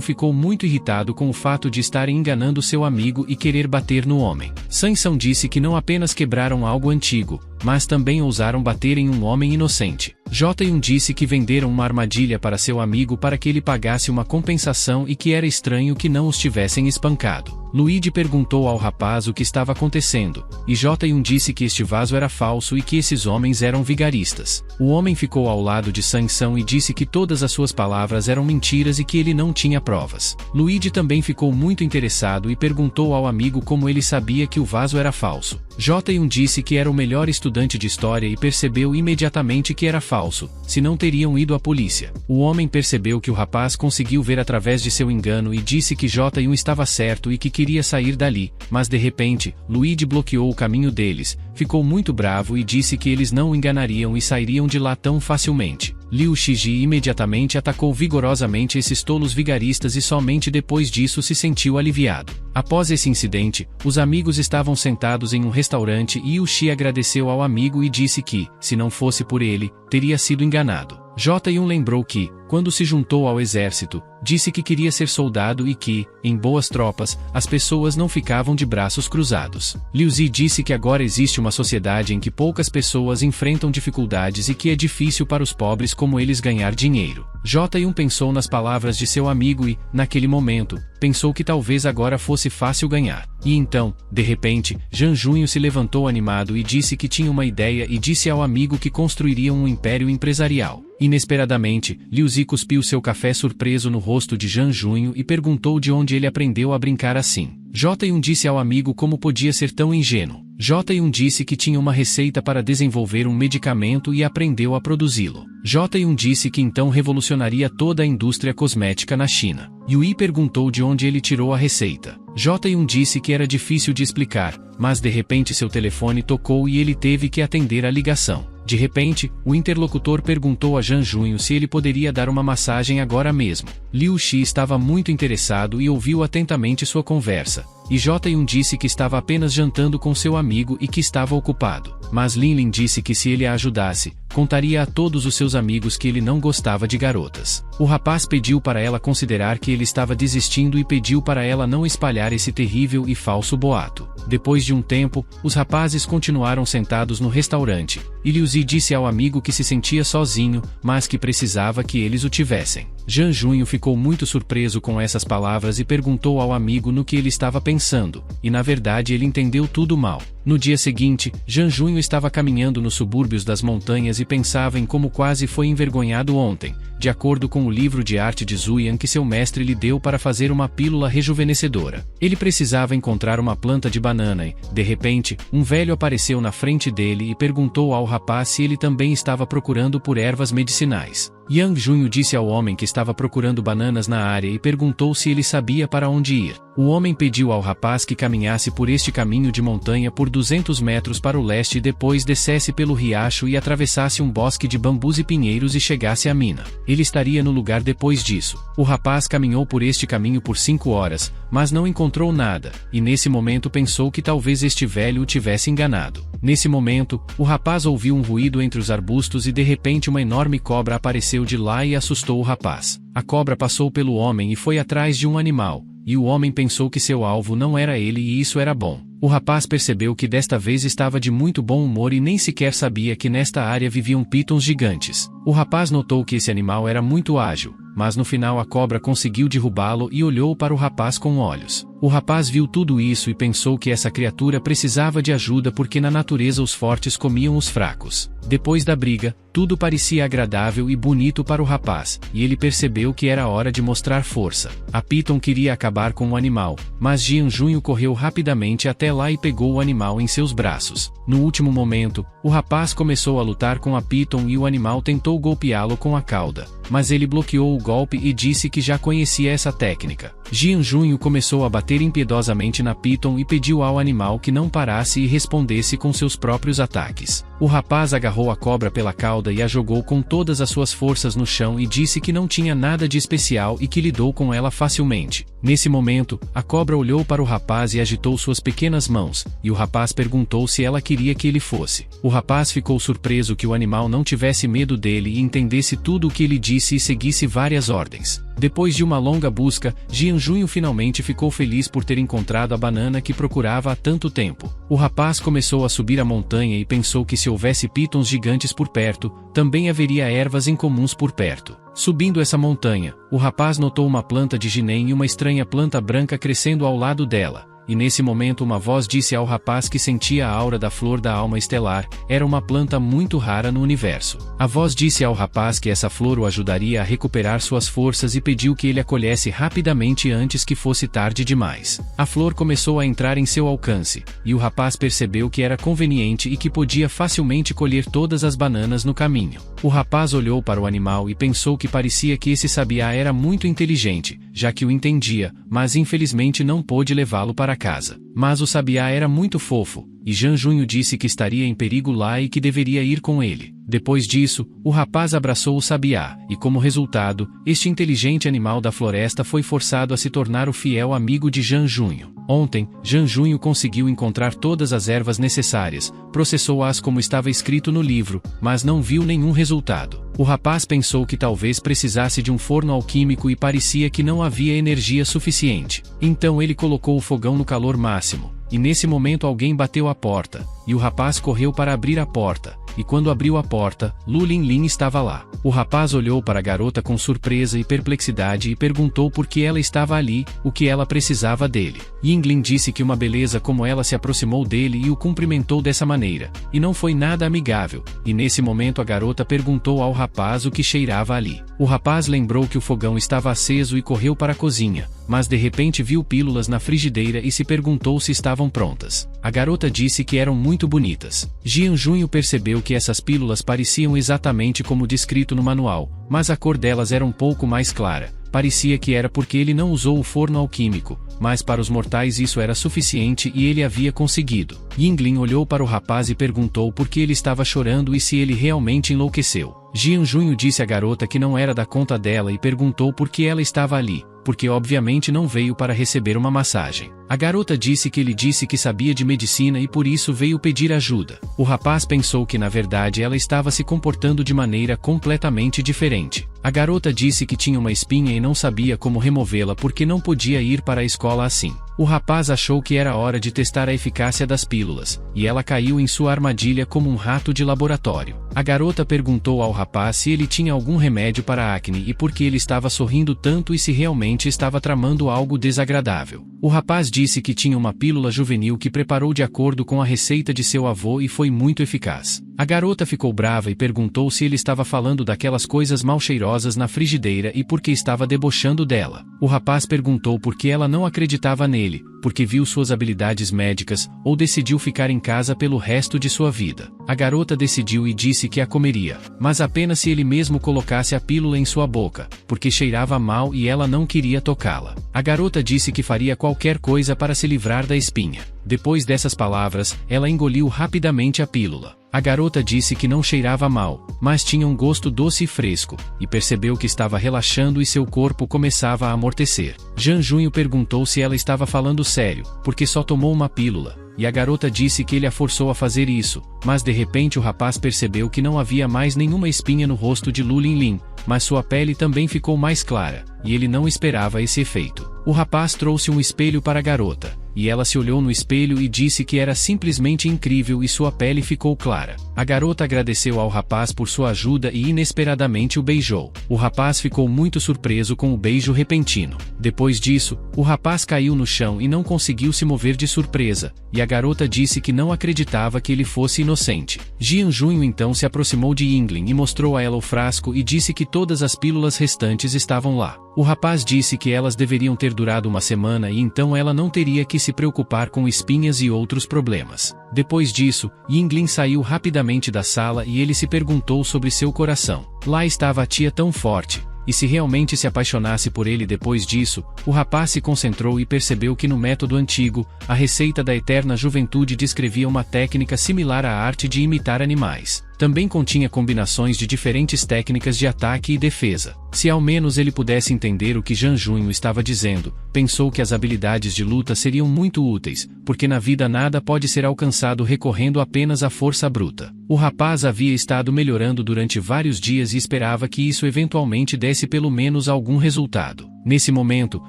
ficou muito irritado com o fato de estarem enganando seu amigo e querer bater no homem. Sanson disse que não apenas quebraram algo antigo, mas também ousaram bater em um homem inocente. J1 disse que venderam uma armadilha para seu amigo para que ele pagasse uma compensação e que era estranho que não os tivessem espancado. Luigi perguntou ao rapaz o que estava acontecendo, e J1 disse que este vaso era falso e que esses homens eram vigaristas. O homem ficou ao lado de Sanson e disse que todas as suas palavras eram mentiras e que ele não tinha provas. Luigi também ficou muito interessado e perguntou ao amigo como ele sabia que o vaso era falso. J1 disse que era o melhor estudante de história e percebeu imediatamente que era falso, se não teriam ido à polícia. O homem percebeu que o rapaz conseguiu ver através de seu engano e disse que J1 estava certo e que queria sair dali, mas de repente, Luigi bloqueou o caminho deles, ficou muito bravo e disse que eles não o enganariam e sairiam de lá tão facilmente. Liu Shiji imediatamente atacou vigorosamente esses tolos vigaristas e somente depois disso se sentiu aliviado. Após esse incidente, os amigos estavam sentados em um restaurante e Liu Shi agradeceu ao amigo e disse que, se não fosse por ele, teria sido enganado. J1 lembrou que, quando se juntou ao exército, disse que queria ser soldado e que, em boas tropas, as pessoas não ficavam de braços cruzados. Liu Zi disse que agora existe uma sociedade em que poucas pessoas enfrentam dificuldades e que é difícil para os pobres como eles ganhar dinheiro. J1 pensou nas palavras de seu amigo e, naquele momento, pensou que talvez agora fosse fácil ganhar. E então, de repente, Zhang Junho se levantou animado e disse que tinha uma ideia e disse ao amigo que construiriam um império empresarial. Inesperadamente, Liu Zi cuspiu seu café surpreso no rosto de Zhang Junho e perguntou de onde ele aprendeu a brincar assim. J1 disse ao amigo como podia ser tão ingênuo. J1 disse que tinha uma receita para desenvolver um medicamento e aprendeu a produzi-lo. J1 disse que então revolucionaria toda a indústria cosmética na China. Yui perguntou de onde ele tirou a receita. J1 disse que era difícil de explicar, mas de repente seu telefone tocou e ele teve que atender a ligação. De repente, o interlocutor perguntou a Zhang Junho se ele poderia dar uma massagem agora mesmo. Liu Shi estava muito interessado e ouviu atentamente sua conversa. E J1 disse que estava apenas jantando com seu amigo e que estava ocupado. Mas Linlin disse que se ele a ajudasse, contaria a todos os seus amigos que ele não gostava de garotas. O rapaz pediu para ela considerar que ele estava desistindo e pediu para ela não espalhar esse terrível e falso boato. Depois de um tempo, os rapazes continuaram sentados no restaurante, e Liu Zi disse ao amigo que se sentia sozinho, mas que precisava que eles o tivessem. Zhang Junho ficou muito surpreso com essas palavras e perguntou ao amigo no que ele estava pensando, e na verdade ele entendeu tudo mal. No dia seguinte, Zhang Junho estava caminhando nos subúrbios das montanhas e pensava em como quase foi envergonhado ontem, de acordo com o livro de arte de Zuyan que seu mestre lhe deu para fazer uma pílula rejuvenescedora. Ele precisava encontrar uma planta de banana e, de repente, um velho apareceu na frente dele e perguntou ao rapaz se ele também estava procurando por ervas medicinais. Yang Junho disse ao homem que estava procurando bananas na área e perguntou se ele sabia para onde ir. O homem pediu ao rapaz que caminhasse por este caminho de montanha por 200 metros para o leste e depois descesse pelo riacho e atravessasse um bosque de bambus e pinheiros e chegasse à mina. Ele estaria no lugar depois disso. O rapaz caminhou por este caminho por 5 horas, mas não encontrou nada, e nesse momento pensou que talvez este velho o tivesse enganado. Nesse momento, o rapaz ouviu um ruído entre os arbustos e de repente uma enorme cobra apareceu de lá e assustou o rapaz. A cobra passou pelo homem e foi atrás de um animal, e o homem pensou que seu alvo não era ele e isso era bom. O rapaz percebeu que desta vez estava de muito bom humor e nem sequer sabia que nesta área viviam pitons gigantes. O rapaz notou que esse animal era muito ágil, mas no final a cobra conseguiu derrubá-lo e olhou para o rapaz com olhos. O rapaz viu tudo isso e pensou que essa criatura precisava de ajuda porque na natureza os fortes comiam os fracos. Depois da briga, tudo parecia agradável e bonito para o rapaz, e ele percebeu que era hora de mostrar força. A Piton queria acabar com o animal, mas Jian Junho correu rapidamente até lá e pegou o animal em seus braços. No último momento, o rapaz começou a lutar com a Piton e o animal tentou golpeá-lo com a cauda, mas ele bloqueou o golpe e disse que já conhecia essa técnica. Jian Junho começou a bater impiedosamente na Piton e pediu ao animal que não parasse e respondesse com seus próprios ataques. O rapaz agarrou a cobra pela cauda e a jogou com todas as suas forças no chão e disse que não tinha nada de especial e que lidou com ela facilmente. Nesse momento, a cobra olhou para o rapaz e agitou suas pequenas mãos, e o rapaz perguntou se ela queria que ele fosse. O rapaz ficou surpreso que o animal não tivesse medo dele e entendesse tudo o que ele disse e seguisse várias ordens. Depois de uma longa busca, Jian Junho finalmente ficou feliz por ter encontrado a banana que procurava há tanto tempo. O rapaz começou a subir a montanha e pensou que se houvesse pitons gigantes por perto, também haveria ervas incomuns por perto. Subindo essa montanha, o rapaz notou uma planta de ginem e uma estranha planta branca crescendo ao lado dela. E nesse momento uma voz disse ao rapaz que sentia a aura da flor da alma estelar, era uma planta muito rara no universo. A voz disse ao rapaz que essa flor o ajudaria a recuperar suas forças e pediu que ele a colhesse rapidamente antes que fosse tarde demais. A flor começou a entrar em seu alcance, e o rapaz percebeu que era conveniente e que podia facilmente colher todas as bananas no caminho. O rapaz olhou para o animal e pensou que parecia que esse sabiá era muito inteligente, já que o entendia, mas infelizmente não pôde levá-lo para casa. Mas o sabiá era muito fofo, e Jian Junho disse que estaria em perigo lá e que deveria ir com ele. Depois disso, o rapaz abraçou o sabiá, e como resultado, este inteligente animal da floresta foi forçado a se tornar o fiel amigo de Jian Junho. Ontem, Jian Junho conseguiu encontrar todas as ervas necessárias, processou-as como estava escrito no livro, mas não viu nenhum resultado. O rapaz pensou que talvez precisasse de um forno alquímico e parecia que não havia energia suficiente. Então ele colocou o fogão no calor máximo, e nesse momento alguém bateu à porta, e o rapaz correu para abrir a porta. E quando abriu a porta, Lu Linlin estava lá. O rapaz olhou para a garota com surpresa e perplexidade e perguntou por que ela estava ali, o que ela precisava dele. Yinglin disse que uma beleza como ela se aproximou dele e o cumprimentou dessa maneira, e não foi nada amigável, e nesse momento a garota perguntou ao rapaz o que cheirava ali. O rapaz lembrou que o fogão estava aceso e correu para a cozinha, mas de repente viu pílulas na frigideira e se perguntou se estavam prontas. A garota disse que eram muito bonitas. Jian Junho percebeu que essas pílulas pareciam exatamente como descrito no manual, mas a cor delas era um pouco mais clara. Parecia que era porque ele não usou o forno alquímico, mas para os mortais isso era suficiente e ele havia conseguido. Yinglin olhou para o rapaz e perguntou por que ele estava chorando e se ele realmente enlouqueceu. Jian Junho disse à garota que não era da conta dela e perguntou por que ela estava ali, porque obviamente não veio para receber uma massagem. A garota disse que ele disse que sabia de medicina e por isso veio pedir ajuda. O rapaz pensou que na verdade ela estava se comportando de maneira completamente diferente. A garota disse que tinha uma espinha e não sabia como removê-la porque não podia ir para a escola assim. O rapaz achou que era hora de testar a eficácia das pílulas, e ela caiu em sua armadilha como um rato de laboratório. A garota perguntou ao rapaz se ele tinha algum remédio para acne e por que ele estava sorrindo tanto e se realmente estava tramando algo desagradável. O rapaz disse que tinha uma pílula juvenil que preparou de acordo com a receita de seu avô e foi muito eficaz. A garota ficou brava e perguntou se ele estava falando daquelas coisas mal cheirosas na frigideira e por que estava debochando dela. O rapaz perguntou por que ela não acreditava nele, porque viu suas habilidades médicas, ou decidiu ficar em casa pelo resto de sua vida. A garota decidiu e disse que a comeria, mas apenas se ele mesmo colocasse a pílula em sua boca, porque cheirava mal e ela não queria tocá-la. A garota disse que faria qualquer coisa para se livrar da espinha. Depois dessas palavras, ela engoliu rapidamente a pílula. A garota disse que não cheirava mal, mas tinha um gosto doce e fresco, e percebeu que estava relaxando e seu corpo começava a amortecer. Jian Junho perguntou se ela estava falando sério, porque só tomou uma pílula, e a garota disse que ele a forçou a fazer isso, mas de repente o rapaz percebeu que não havia mais nenhuma espinha no rosto de Lu Linlin, mas sua pele também ficou mais clara, e ele não esperava esse efeito. O rapaz trouxe um espelho para a garota, e ela se olhou no espelho e disse que era simplesmente incrível e sua pele ficou clara. A garota agradeceu ao rapaz por sua ajuda e inesperadamente o beijou. O rapaz ficou muito surpreso com o beijo repentino. Depois disso, o rapaz caiu no chão e não conseguiu se mover de surpresa, e a garota disse que não acreditava que ele fosse inocente. Jian Junho então se aproximou de Yingling e mostrou a ela o frasco e disse que todas as pílulas restantes estavam lá. O rapaz disse que elas deveriam ter durado uma semana e então ela não teria que se preocupar com espinhas e outros problemas. Depois disso, Yingling saiu rapidamente da sala e ele se perguntou sobre seu coração. Lá estava a tia tão forte. E se realmente se apaixonasse por ele depois disso, o rapaz se concentrou e percebeu que no método antigo, a receita da eterna juventude descrevia uma técnica similar à arte de imitar animais. Também continha combinações de diferentes técnicas de ataque e defesa. Se ao menos ele pudesse entender o que Jian Junho estava dizendo, pensou que as habilidades de luta seriam muito úteis, porque na vida nada pode ser alcançado recorrendo apenas à força bruta. O rapaz havia estado melhorando durante vários dias e esperava que isso eventualmente desse pelo menos algum resultado. Nesse momento,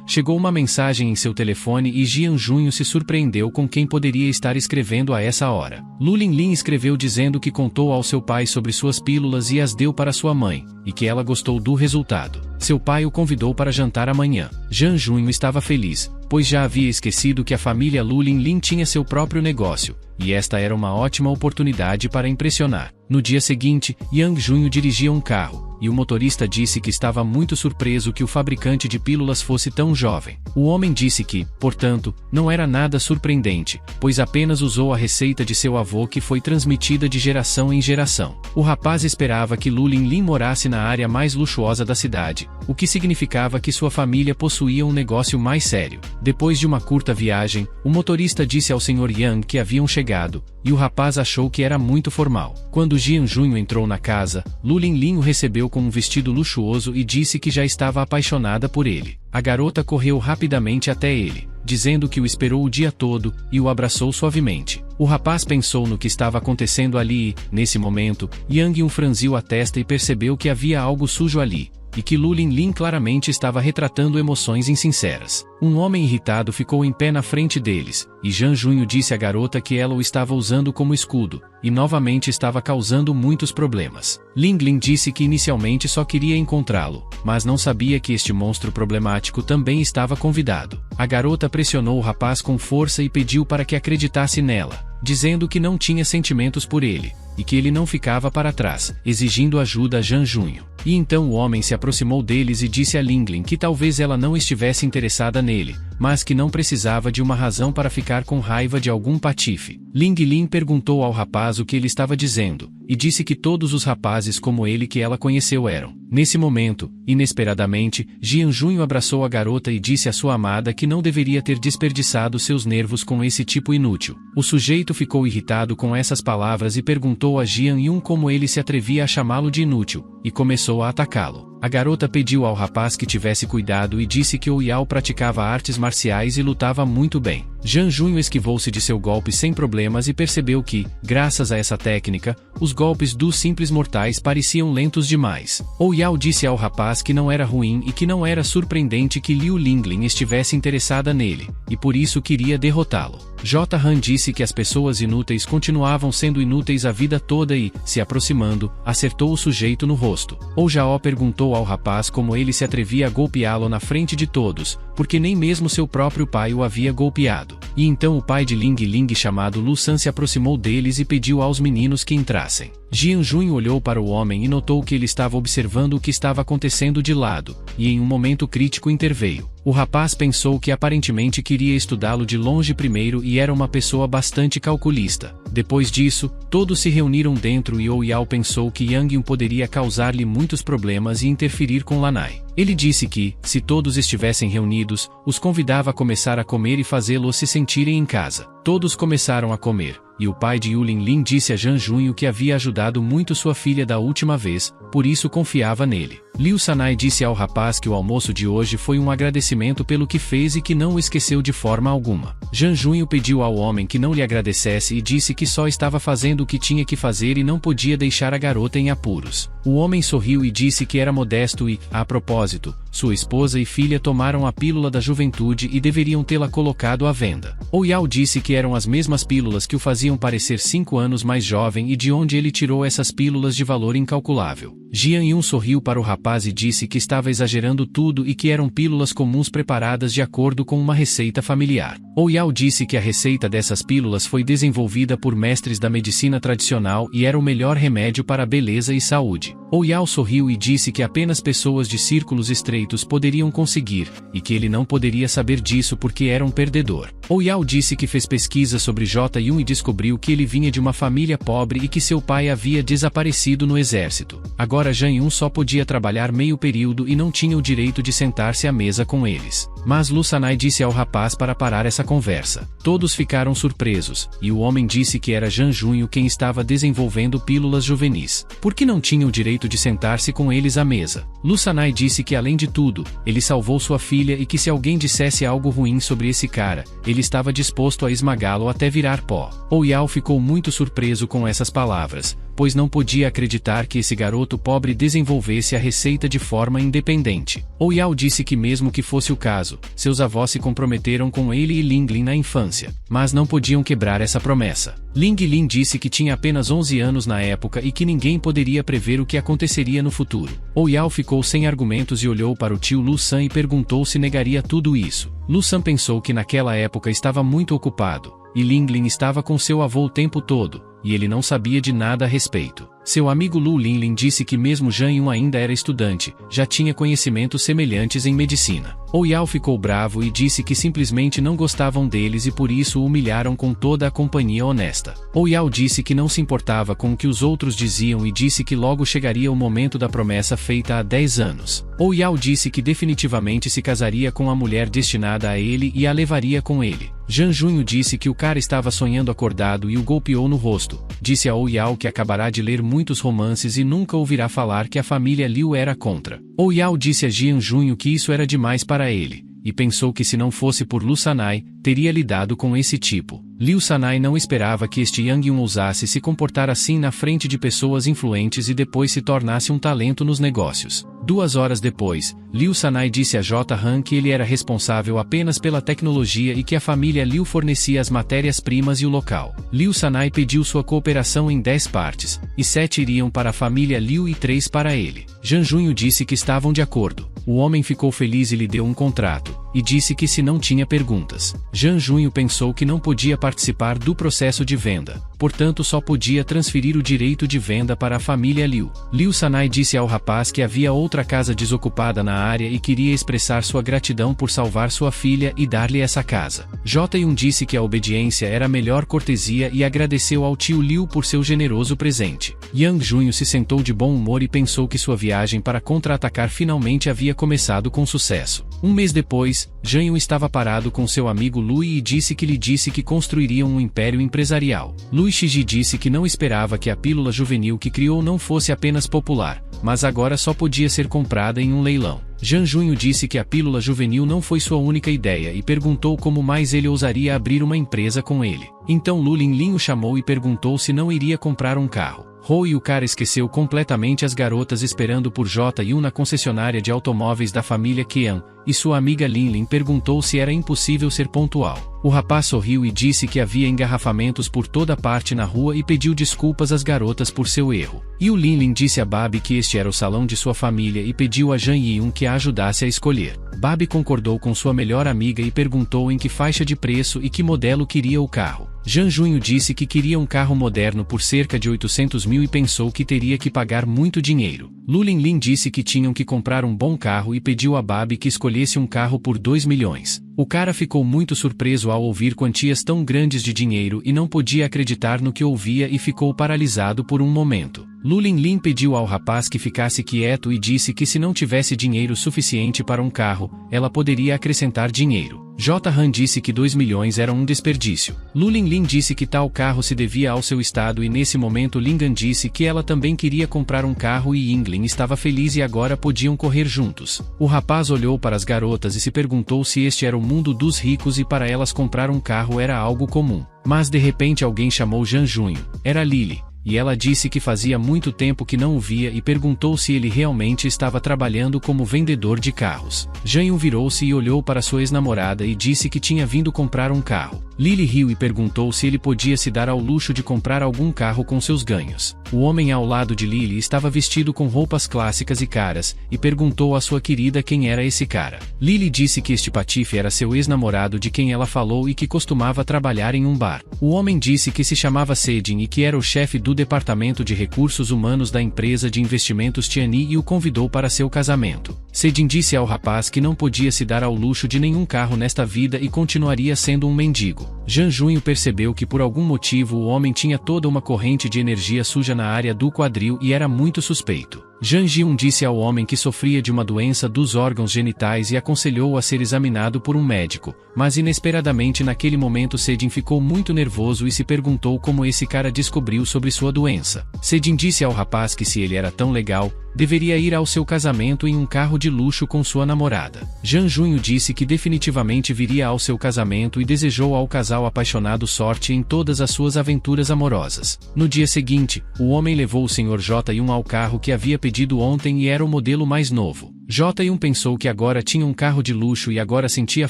chegou uma mensagem em seu telefone e Jian Junho se surpreendeu com quem poderia estar escrevendo a essa hora. Lu Linlin escreveu dizendo que contou ao seu pai sobre suas pílulas e as deu para sua mãe, e que ela gostou do resultado. Seu pai o convidou para jantar amanhã. Jian Junho estava feliz, pois já havia esquecido que a família Lu Linlin tinha seu próprio negócio, e esta era uma ótima oportunidade para impressionar. No dia seguinte, Yang Junho dirigia um carro, e o motorista disse que estava muito surpreso que o fabricante de pílulas fosse tão jovem. O homem disse que, portanto, não era nada surpreendente, pois apenas usou a receita de seu avô que foi transmitida de geração em geração. O rapaz esperava que Lu Linlin morasse na área mais luxuosa da cidade, o que significava que sua família possuía um negócio mais sério. Depois de uma curta viagem, o motorista disse ao Sr. Yang que haviam chegado, e o rapaz achou que era muito formal. Quando Jian Junho entrou na casa, Lu Linlin o recebeu com um vestido luxuoso e disse que já estava apaixonada por ele. A garota correu rapidamente até ele, dizendo que o esperou o dia todo, e o abraçou suavemente. O rapaz pensou no que estava acontecendo ali e, nesse momento, Yang franziu a testa e percebeu que havia algo sujo ali, e que Lu Linlin claramente estava retratando emoções insinceras. Um homem irritado ficou em pé na frente deles, e Jian Junho disse à garota que ela o estava usando como escudo, e novamente estava causando muitos problemas. Linglin disse que inicialmente só queria encontrá-lo, mas não sabia que este monstro problemático também estava convidado. A garota pressionou o rapaz com força e pediu para que acreditasse nela, dizendo que não tinha sentimentos por ele, e que ele não ficava para trás, exigindo ajuda a Jian Junho. E então o homem se aproximou deles e disse a Linglin que talvez ela não estivesse interessada nele, mas que não precisava de uma razão para ficar com raiva de algum patife. Linglin perguntou ao rapaz o que ele estava dizendo, e disse que todos os rapazes como ele que ela conheceu eram. Nesse momento, inesperadamente, Jian Junho abraçou a garota e disse à sua amada que não deveria ter desperdiçado seus nervos com esse tipo inútil. O sujeito ficou irritado com essas palavras e perguntou a Jian Yun como ele se atrevia a chamá-lo de inútil, e começou a atacá-lo. A garota pediu ao rapaz que tivesse cuidado e disse que o Yao praticava artes marciais e lutava muito bem. Jian Junho esquivou-se de seu golpe sem problemas e percebeu que, graças a essa técnica, os golpes dos simples mortais pareciam lentos demais. O Yao disse ao rapaz que não era ruim e que não era surpreendente que Liu Linglin estivesse interessada nele, e por isso queria derrotá-lo. J. Han disse que as pessoas inúteis continuavam sendo inúteis a vida toda e, se aproximando, acertou o sujeito no rosto. O Jao perguntou ao rapaz como ele se atrevia a golpeá-lo na frente de todos, porque nem mesmo seu próprio pai o havia golpeado. E então o pai de Ling Ling chamado Lu San se aproximou deles e pediu aos meninos que entrassem. Jian Junho olhou para o homem e notou que ele estava observando o que estava acontecendo de lado, e em um momento crítico interveio. O rapaz pensou que aparentemente queria estudá-lo de longe primeiro e era uma pessoa bastante calculista. Depois disso, todos se reuniram dentro e O Yao pensou que Yang Yun poderia causar-lhe muitos problemas e interferir com Lanai. Ele disse que, se todos estivessem reunidos, os convidava a começar a comer e fazê-los se sentirem em casa. Todos começaram a comer, e o pai de Yu Linlin disse a Jian Junho que havia ajudado muito sua filha da última vez, por isso confiava nele. Liu Sanai disse ao rapaz que o almoço de hoje foi um agradecimento pelo que fez e que não o esqueceu de forma alguma. Jian Junho pediu ao homem que não lhe agradecesse e disse que só estava fazendo o que tinha que fazer e não podia deixar a garota em apuros. O homem sorriu e disse que era modesto e, a propósito, propósito, sua esposa e filha tomaram a pílula da juventude e deveriam tê-la colocado à venda. Ouyao disse que eram as mesmas pílulas que o faziam parecer 5 anos mais jovem e de onde ele tirou essas pílulas de valor incalculável. Jian Yun sorriu para o rapaz e disse que estava exagerando tudo e que eram pílulas comuns preparadas de acordo com uma receita familiar. Ouyao disse que a receita dessas pílulas foi desenvolvida por mestres da medicina tradicional e era o melhor remédio para a beleza e saúde. Ouyao sorriu e disse que apenas pessoas de círculos estreitos poderiam conseguir, e que ele não poderia saber disso porque era um perdedor. Ouyao disse que fez pesquisa sobre J1 e descobriu que ele vinha de uma família pobre e que seu pai havia desaparecido no exército. Agora Jian só podia trabalhar meio período e não tinha o direito de sentar-se à mesa com eles. Mas Lu Sanai disse ao rapaz para parar essa conversa. Todos ficaram surpresos, e o homem disse que era Zhang Junyu quem estava desenvolvendo pílulas juvenis. Por que não tinha o direito de sentar-se com eles à mesa? Lu Sanai disse que além de tudo, ele salvou sua filha e que se alguém dissesse algo ruim sobre esse cara, ele estava disposto a esmagá-lo até virar pó. Ouyao ficou muito surpreso com essas palavras, pois não podia acreditar que esse garoto pobre desenvolvesse a receita de forma independente. Ouyao disse que mesmo que fosse o caso, seus avós se comprometeram com ele e Ling Lin na infância, mas não podiam quebrar essa promessa. Ling Lin disse que tinha apenas 11 anos na época e que ninguém poderia prever o que aconteceria no futuro. Ouyao ficou sem argumentos e olhou para o tio Lu San e perguntou se negaria tudo isso. Lu San pensou que naquela época estava muito ocupado, e Ling Lin estava com seu avô o tempo todo, e ele não sabia de nada a respeito. Seu amigo Lu Linlin disse que mesmo Zhang Yun ainda era estudante, já tinha conhecimentos semelhantes em medicina. Ouyao ficou bravo e disse que simplesmente não gostavam deles e por isso o humilharam com toda a companhia honesta. Ouyao disse que não se importava com o que os outros diziam e disse que logo chegaria o momento da promessa feita há 10 anos. Ouyao disse que definitivamente se casaria com a mulher destinada a ele e a levaria com ele. Zhang Junyu disse que o cara estava sonhando acordado e o golpeou no rosto. Disse a Ouyao que acabará de ler muitos romances e nunca ouvirá falar que a família Liu era contra. Ouyao disse a Jian Junyu que isso era demais para ele, e pensou que se não fosse por Lu Sanai, teria lidado com esse tipo. Liu Sanai não esperava que este Yang Yun ousasse se comportar assim na frente de pessoas influentes e depois se tornasse um talento nos negócios. 2 horas depois, Liu Sanai disse a J. Han que ele era responsável apenas pela tecnologia e que a família Liu fornecia as matérias-primas e o local. Liu Sanai pediu sua cooperação em 10 partes, e 7 iriam para a família Liu e 3 para ele. Zhang Junyu disse que estavam de acordo. O homem ficou feliz e lhe deu um contrato, e disse que se não tinha perguntas. Zhang Junyu pensou que não podia participar do processo de venda, portanto só podia transferir o direito de venda para a família Liu. Liu Sanai disse ao rapaz que havia outra casa desocupada na área e queria expressar sua gratidão por salvar sua filha e dar-lhe essa casa. J1 disse que a obediência era a melhor cortesia e agradeceu ao tio Liu por seu generoso presente. Yang Junyu se sentou de bom humor e pensou que sua viagem para contra-atacar finalmente havia começado com sucesso. Um mês depois, Zhang Yun estava parado com seu amigo Lui e disse que construiriam um império empresarial. Lui Shiji disse que não esperava que a pílula juvenil que criou não fosse apenas popular, mas agora só podia ser comprada em um leilão. Zhang Junyu disse que a pílula juvenil não foi sua única ideia e perguntou como mais ele ousaria abrir uma empresa com ele. Então Lu Linlin o chamou e perguntou se não iria comprar um carro. Ho e o cara esqueceu completamente as garotas esperando por J1 na concessionária de automóveis da família Qian, e sua amiga Linlin perguntou se era impossível ser pontual. O rapaz sorriu e disse que havia engarrafamentos por toda parte na rua e pediu desculpas às garotas por seu erro. E o Linlin disse a Babi que este era o salão de sua família e pediu a Zhang Yiyun que a ajudasse a escolher. Babi concordou com sua melhor amiga e perguntou em que faixa de preço e que modelo queria o carro. Zhang Junyu disse que queria um carro moderno por cerca de 800 mil e pensou que teria que pagar muito dinheiro. Lu Linlin disse que tinham que comprar um bom carro e pediu a Babi que escolhesse um carro por 2 milhões. O cara ficou muito surpreso ao ouvir quantias tão grandes de dinheiro e não podia acreditar no que ouvia e ficou paralisado por um momento. Lu Linlin pediu ao rapaz que ficasse quieto e disse que se não tivesse dinheiro suficiente para um carro, ela poderia acrescentar dinheiro. J. Han disse que 2 milhões era um desperdício. Lu Linlin disse que tal carro se devia ao seu estado e nesse momento Lingan disse que ela também queria comprar um carro e Yinglin estava feliz e agora podiam correr juntos. O rapaz olhou para as garotas e se perguntou se este era o mundo dos ricos e para elas comprar um carro era algo comum. Mas de repente alguém chamou Zhang Junyu. Era Lily. e ela disse que fazia muito tempo que não o via e perguntou se ele realmente estava trabalhando como vendedor de carros. Jang-Eun virou-se e olhou para sua ex-namorada e disse que tinha vindo comprar um carro. Lily riu e perguntou se ele podia se dar ao luxo de comprar algum carro com seus ganhos. O homem ao lado de Lily estava vestido com roupas clássicas e caras, e perguntou à sua querida quem era esse cara. Lily disse que este patife era seu ex-namorado de quem ela falou e que costumava trabalhar em um bar. O homem disse que se chamava Sejin e que era o chefe do departamento de recursos humanos da empresa de investimentos Tianyi e o convidou para seu casamento. Sejin disse ao rapaz que não podia se dar ao luxo de nenhum carro nesta vida e continuaria sendo um mendigo. Jang Junho percebeu que por algum motivo o homem tinha toda uma corrente de energia suja na área do quadril e era muito suspeito. Jang Ji-un disse ao homem que sofria de uma doença dos órgãos genitais e aconselhou-o a ser examinado por um médico, mas inesperadamente naquele momento Sejin ficou muito nervoso e se perguntou como esse cara descobriu sobre sua doença. Sejin disse ao rapaz que se ele era tão legal, deveria ir ao seu casamento em um carro de luxo com sua namorada. Jang Junho disse que definitivamente viria ao seu casamento e desejou ao casal apaixonado sorte em todas as suas aventuras amorosas. No dia seguinte, o homem levou o Sr. J-Yun ao carro que havia pedido ontem e era o modelo mais novo. J-Yun pensou que agora tinha um carro de luxo e agora sentia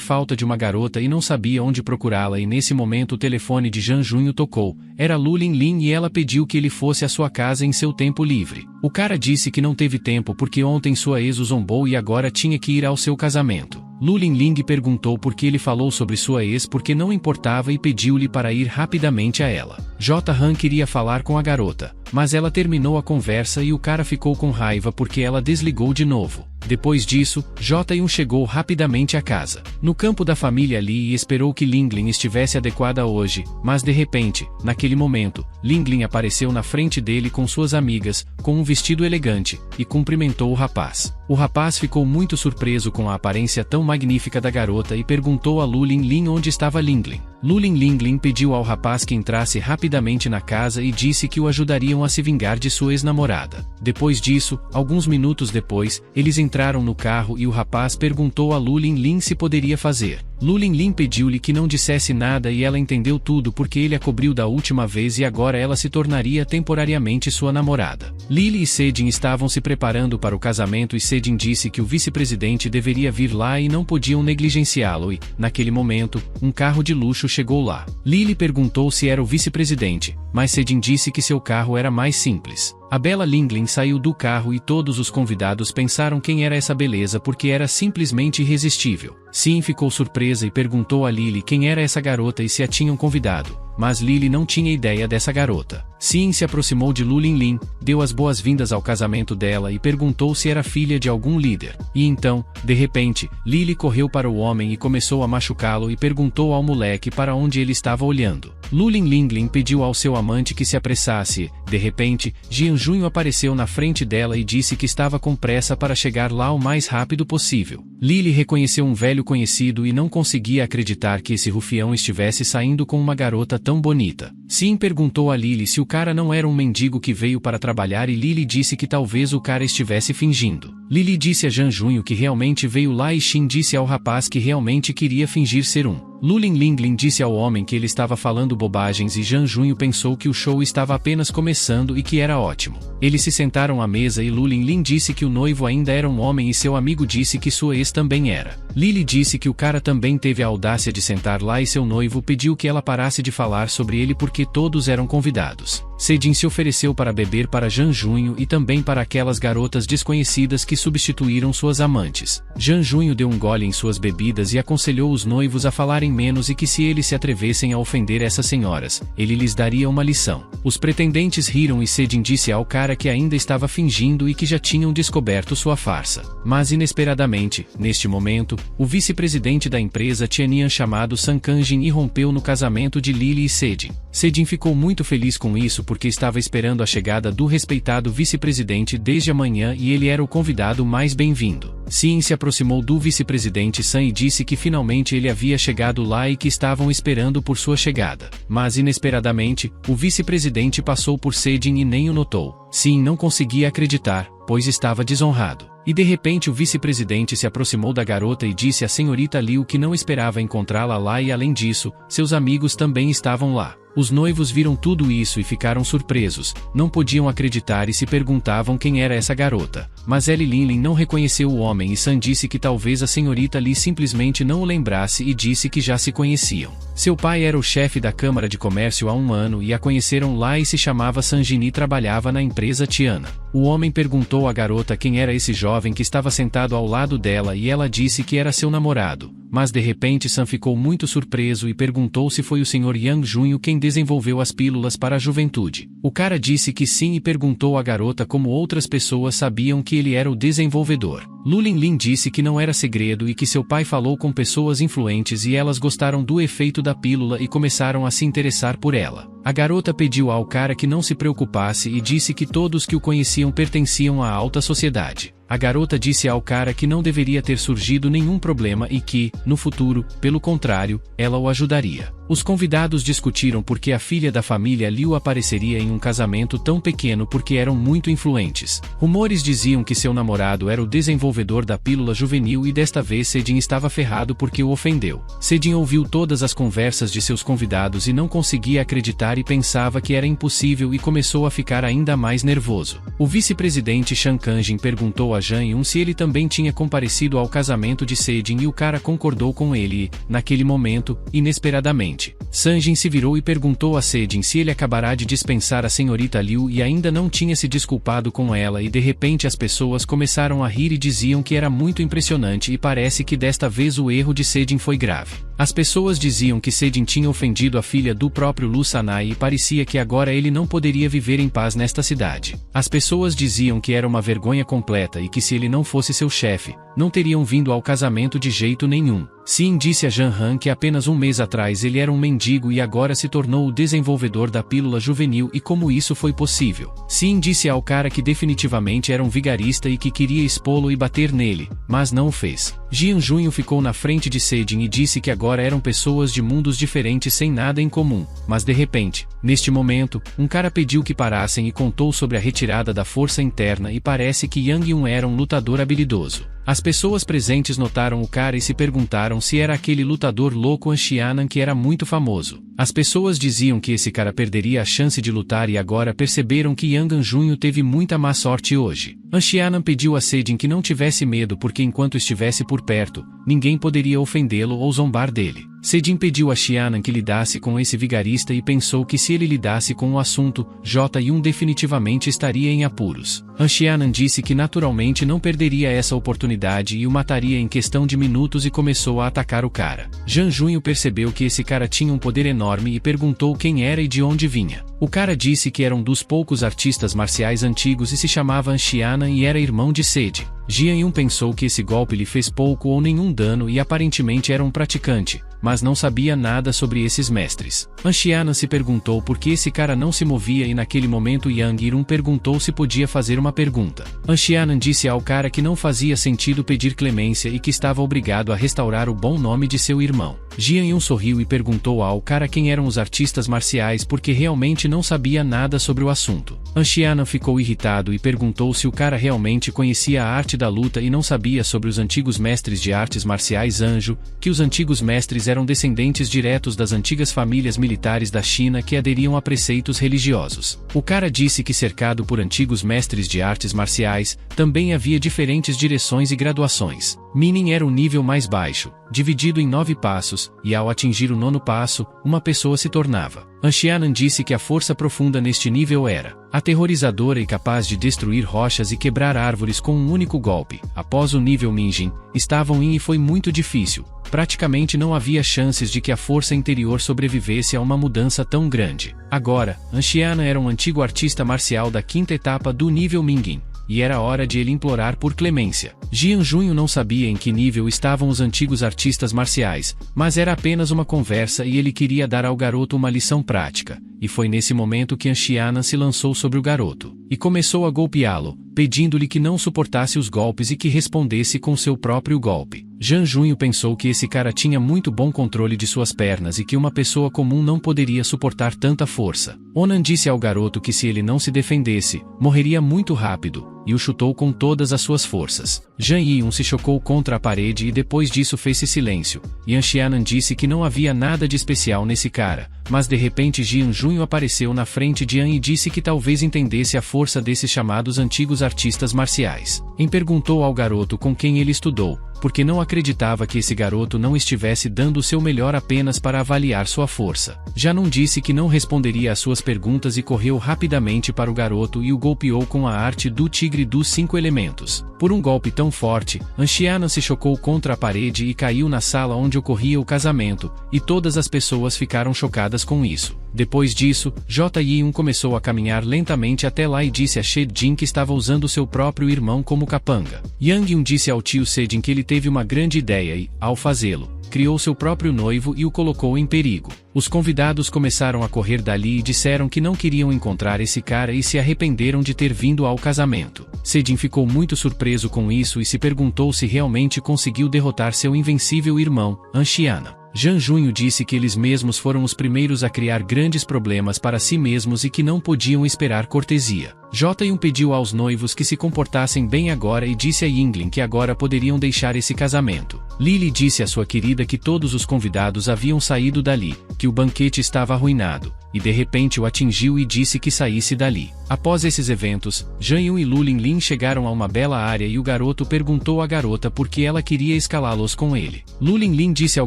falta de uma garota e não sabia onde procurá-la e nesse momento o telefone de Jang Junho tocou. Era Lu Linlin e ela pediu que ele fosse à sua casa em seu tempo livre. O cara disse que não teve tempo porque ontem sua ex o zombou e agora tinha que ir ao seu casamento. Lu Linling perguntou por que ele falou sobre sua ex porque não importava e pediu-lhe para ir rapidamente a ela. J-Han queria falar com a garota, mas ela terminou a conversa e o cara ficou com raiva porque ela desligou de novo. Depois disso, J-Yun chegou rapidamente à casa. No campo da família Lee e esperou que Linglin estivesse adequada hoje, mas de repente, naquele momento, Linglin apareceu na frente dele com suas amigas, com um vestido elegante, e cumprimentou o rapaz. O rapaz ficou muito surpreso com a aparência tão magnífica da garota e perguntou a Lu Linlin onde estava Linglin. Lu Linlin pediu ao rapaz que entrasse rapidamente na casa e disse que o ajudariam a se vingar de sua ex-namorada. Depois disso, alguns minutos depois, eles entraram no carro e o rapaz perguntou a Lu Linlin se poderia fazer. Lu Linlin pediu-lhe que não dissesse nada e ela entendeu tudo porque ele a cobriu da última vez e agora ela se tornaria temporariamente sua namorada. Lily e Sejin estavam se preparando para o casamento e Sejin disse que o vice-presidente deveria vir lá e não podiam negligenciá-lo e, naquele momento, um carro de luxo chegou lá. Lily perguntou se era o vice-presidente, mas Sejin disse que seu carro era mais simples. A bela Linglin saiu do carro e todos os convidados pensaram quem era essa beleza porque era simplesmente irresistível. Sim ficou surpresa e perguntou a Lily quem era essa garota e se a tinham convidado, mas Lily não tinha ideia dessa garota. Sim se aproximou de Lu Linlin, deu as boas-vindas ao casamento dela e perguntou se era filha de algum líder. E então, de repente, Lily correu para o homem e começou a machucá-lo e perguntou ao moleque para onde ele estava olhando. Lu Linlin pediu ao seu amante que se apressasse. De repente, Jang Junho apareceu na frente dela e disse que estava com pressa para chegar lá o mais rápido possível. Lily reconheceu um velho conhecido e não conseguia acreditar que esse rufião estivesse saindo com uma garota tão bonita. Sim perguntou a Lily se o cara não era um mendigo que veio para trabalhar e Lily disse que talvez o cara estivesse fingindo. Lily disse a Jang Junho que realmente veio lá e Shin disse ao rapaz que realmente queria fingir ser um. Lu Linlin disse ao homem que ele estava falando bobagens e Jang Junho pensou que o show estava apenas começando e que era ótimo. Eles se sentaram à mesa e Lu Linlin disse que o noivo ainda era um homem e seu amigo disse que sua ex também era. Lily disse que o cara também teve a audácia de sentar lá e seu noivo pediu que ela parasse de falar sobre ele porque todos eram convidados. Sejin se ofereceu para beber para Jang Junho e também para aquelas garotas desconhecidas que substituíram suas amantes. Jang Junho deu um gole em suas bebidas e aconselhou os noivos a falarem menos e que se eles se atrevessem a ofender essas senhoras, ele lhes daria uma lição. Os pretendentes riram e Sejin disse ao cara que ainda estava fingindo e que já tinham descoberto sua farsa. Mas inesperadamente, neste momento, o vice-presidente da empresa Tianyan chamado Sun Kanjin irrompeu no casamento de Lily e Sejin. Sejin ficou muito feliz com isso porque estava esperando a chegada do respeitado vice-presidente desde a manhã e ele era o convidado mais bem-vindo. Sim se aproximou do vice-presidente Sun e disse que finalmente ele havia chegado lá e que estavam esperando por sua chegada. Mas inesperadamente, o vice-presidente passou por Sejin e nem o notou. Sim não conseguia acreditar, pois estava desonrado. E de repente o vice-presidente se aproximou da garota e disse à senhorita Liu que não esperava encontrá-la lá e além disso, seus amigos também estavam lá. Os noivos viram tudo isso e ficaram surpresos, não podiam acreditar e se perguntavam quem era essa garota. Mas Ellie Linlin não reconheceu o homem e Sam disse que talvez a senhorita Lee simplesmente não o lembrasse e disse que já se conheciam. Seu pai era o chefe da Câmara de Comércio há 1 ano e a conheceram lá e se chamava Sanjini e trabalhava na empresa Tiana. O homem perguntou à garota quem era esse jovem que estava sentado ao lado dela e ela disse que era seu namorado. Mas de repente Sam ficou muito surpreso e perguntou se foi o Sr. Yang Junho quem desenvolveu as pílulas para a juventude. O cara disse que sim e perguntou à garota como outras pessoas sabiam que ele era o desenvolvedor. Lu Linlin disse que não era segredo e que seu pai falou com pessoas influentes e elas gostaram do efeito da pílula e começaram a se interessar por ela. A garota pediu ao cara que não se preocupasse e disse que todos que o conheciam pertenciam à alta sociedade. A garota disse ao cara que não deveria ter surgido nenhum problema e que, no futuro, pelo contrário, ela o ajudaria. Os convidados discutiram por que a filha da família Liu apareceria em um casamento tão pequeno porque eram muito influentes. Rumores diziam que seu namorado era o desenvolvedor da pílula juvenil e desta vez Sedin estava ferrado porque o ofendeu. Sedin ouviu todas as conversas de seus convidados e não conseguia acreditar e pensava que era impossível e começou a ficar ainda mais nervoso. O vice-presidente Shan Kanjin perguntou a Jang Yun se ele também tinha comparecido ao casamento de Sedin e o cara concordou com ele e, naquele momento, inesperadamente, Sanjin se virou e perguntou a Sedin se ele acabará de dispensar a senhorita Liu e ainda não tinha se desculpado com ela e de repente as pessoas começaram a rir e diziam que era muito impressionante e parece que desta vez o erro de Sedin foi grave. As pessoas diziam que Sedin tinha ofendido a filha do próprio Lu Sanai e parecia que agora ele não poderia viver em paz nesta cidade. As pessoas diziam que era uma vergonha completa e que se ele não fosse seu chefe, não teriam vindo ao casamento de jeito nenhum. Sim disse a Jan Han que apenas 1 mês atrás ele era um mendigo e agora se tornou o desenvolvedor da pílula juvenil e como isso foi possível. Sim disse ao cara que definitivamente era um vigarista e que queria expô-lo e bater nele, mas não o fez. Jian Junho ficou na frente de Sedin e disse que agora eram pessoas de mundos diferentes sem nada em comum, mas de repente, neste momento, um cara pediu que parassem e contou sobre a retirada da força interna e parece que Yang Yun era um lutador habilidoso. As pessoas presentes notaram o cara e se perguntaram se era aquele lutador louco Anshianan que era muito famoso. As pessoas diziam que esse cara perderia a chance de lutar e agora perceberam que Yang Junho teve muita má sorte hoje. Anshianan pediu a Sedin que não tivesse medo porque enquanto estivesse por perto, ninguém poderia ofendê-lo ou zombar dele. Sedin pediu a Xianan que lidasse com esse vigarista e pensou que se ele lidasse com o assunto, J1 definitivamente estaria em apuros. Xianan disse que naturalmente não perderia essa oportunidade e o mataria em questão de minutos e começou a atacar o cara. Jan Junho percebeu que esse cara tinha um poder enorme e perguntou quem era e de onde vinha. O cara disse que era um dos poucos artistas marciais antigos e se chamava Xianan e era irmão de Sede. Jian Yun pensou que esse golpe lhe fez pouco ou nenhum dano e aparentemente era um praticante, mas não sabia nada sobre esses mestres. Anshianan se perguntou por que esse cara não se movia e naquele momento Yang Irun perguntou se podia fazer uma pergunta. Anshianan disse ao cara que não fazia sentido pedir clemência e que estava obrigado a restaurar o bom nome de seu irmão. Jian Yun sorriu e perguntou ao cara quem eram os artistas marciais porque realmente não sabia nada sobre o assunto. Anshianan ficou irritado e perguntou se o cara realmente conhecia a arte da luta e não sabia sobre os antigos mestres de artes marciais Anjo, que os antigos mestres eram descendentes diretos das antigas famílias militares da China que aderiam a preceitos religiosos. O cara disse que cercado por antigos mestres de artes marciais, também havia diferentes direções e graduações. Minin era o nível mais baixo, dividido em 9 passos, e ao atingir o 9º passo, uma pessoa se tornava. Anshianan disse que a força profunda neste nível era aterrorizadora e capaz de destruir rochas e quebrar árvores com um único golpe. Após o nível Minjin, estavam em e foi muito difícil. Praticamente não havia chances de que a força interior sobrevivesse a uma mudança tão grande. Agora, Anshianan era um antigo artista marcial da 5ª etapa do nível Minjin. E era hora de ele implorar por clemência. Jian Junho não sabia em que nível estavam os antigos artistas marciais, mas era apenas uma conversa e ele queria dar ao garoto uma lição prática. E foi nesse momento que Anshianan se lançou sobre o garoto, e começou a golpeá-lo, pedindo-lhe que não suportasse os golpes e que respondesse com seu próprio golpe. Jan Junho pensou que esse cara tinha muito bom controle de suas pernas e que uma pessoa comum não poderia suportar tanta força. Onan disse ao garoto que se ele não se defendesse, morreria muito rápido, e o chutou com todas as suas forças. Zhang Yiyun se chocou contra a parede e depois disso fez-se silêncio. Yan Xianan disse que não havia nada de especial nesse cara, mas de repente Jian Junho apareceu na frente de Yan e disse que talvez entendesse a força desses chamados antigos artistas marciais. Yan perguntou ao garoto com quem ele estudou, porque não acreditava que esse garoto não estivesse dando o seu melhor apenas para avaliar sua força. Janun disse que não responderia às suas perguntas e correu rapidamente para o garoto e o golpeou com a arte do tigre dos 5 elementos. Por um golpe tão forte, Xianan se chocou contra a parede e caiu na sala onde ocorria o casamento, e todas as pessoas ficaram chocadas com isso. Depois disso, J.I.1 começou a caminhar lentamente até lá e disse a Shedjin que estava usando seu próprio irmão como capanga. Yang Yun disse ao tio Sedin que ele teve uma grande ideia e, ao fazê-lo, criou seu próprio noivo e o colocou em perigo. Os convidados começaram a correr dali e disseram que não queriam encontrar esse cara e se arrependeram de ter vindo ao casamento. Sedin ficou muito surpreso com isso e se perguntou se realmente conseguiu derrotar seu invencível irmão, Xianan. Zhang Junho disse que eles mesmos foram os primeiros a criar grandes problemas para si mesmos e que não podiam esperar cortesia. J.1 pediu aos noivos que se comportassem bem agora e disse a Yinglin que agora poderiam deixar esse casamento. Lily disse à sua querida que todos os convidados haviam saído dali, que o banquete estava arruinado, e de repente o atingiu e disse que saísse dali. Após esses eventos, Zhang Yun e Lu Linlin chegaram a uma bela área e o garoto perguntou à garota por que ela queria escalá-los com ele. Lu Linlin disse ao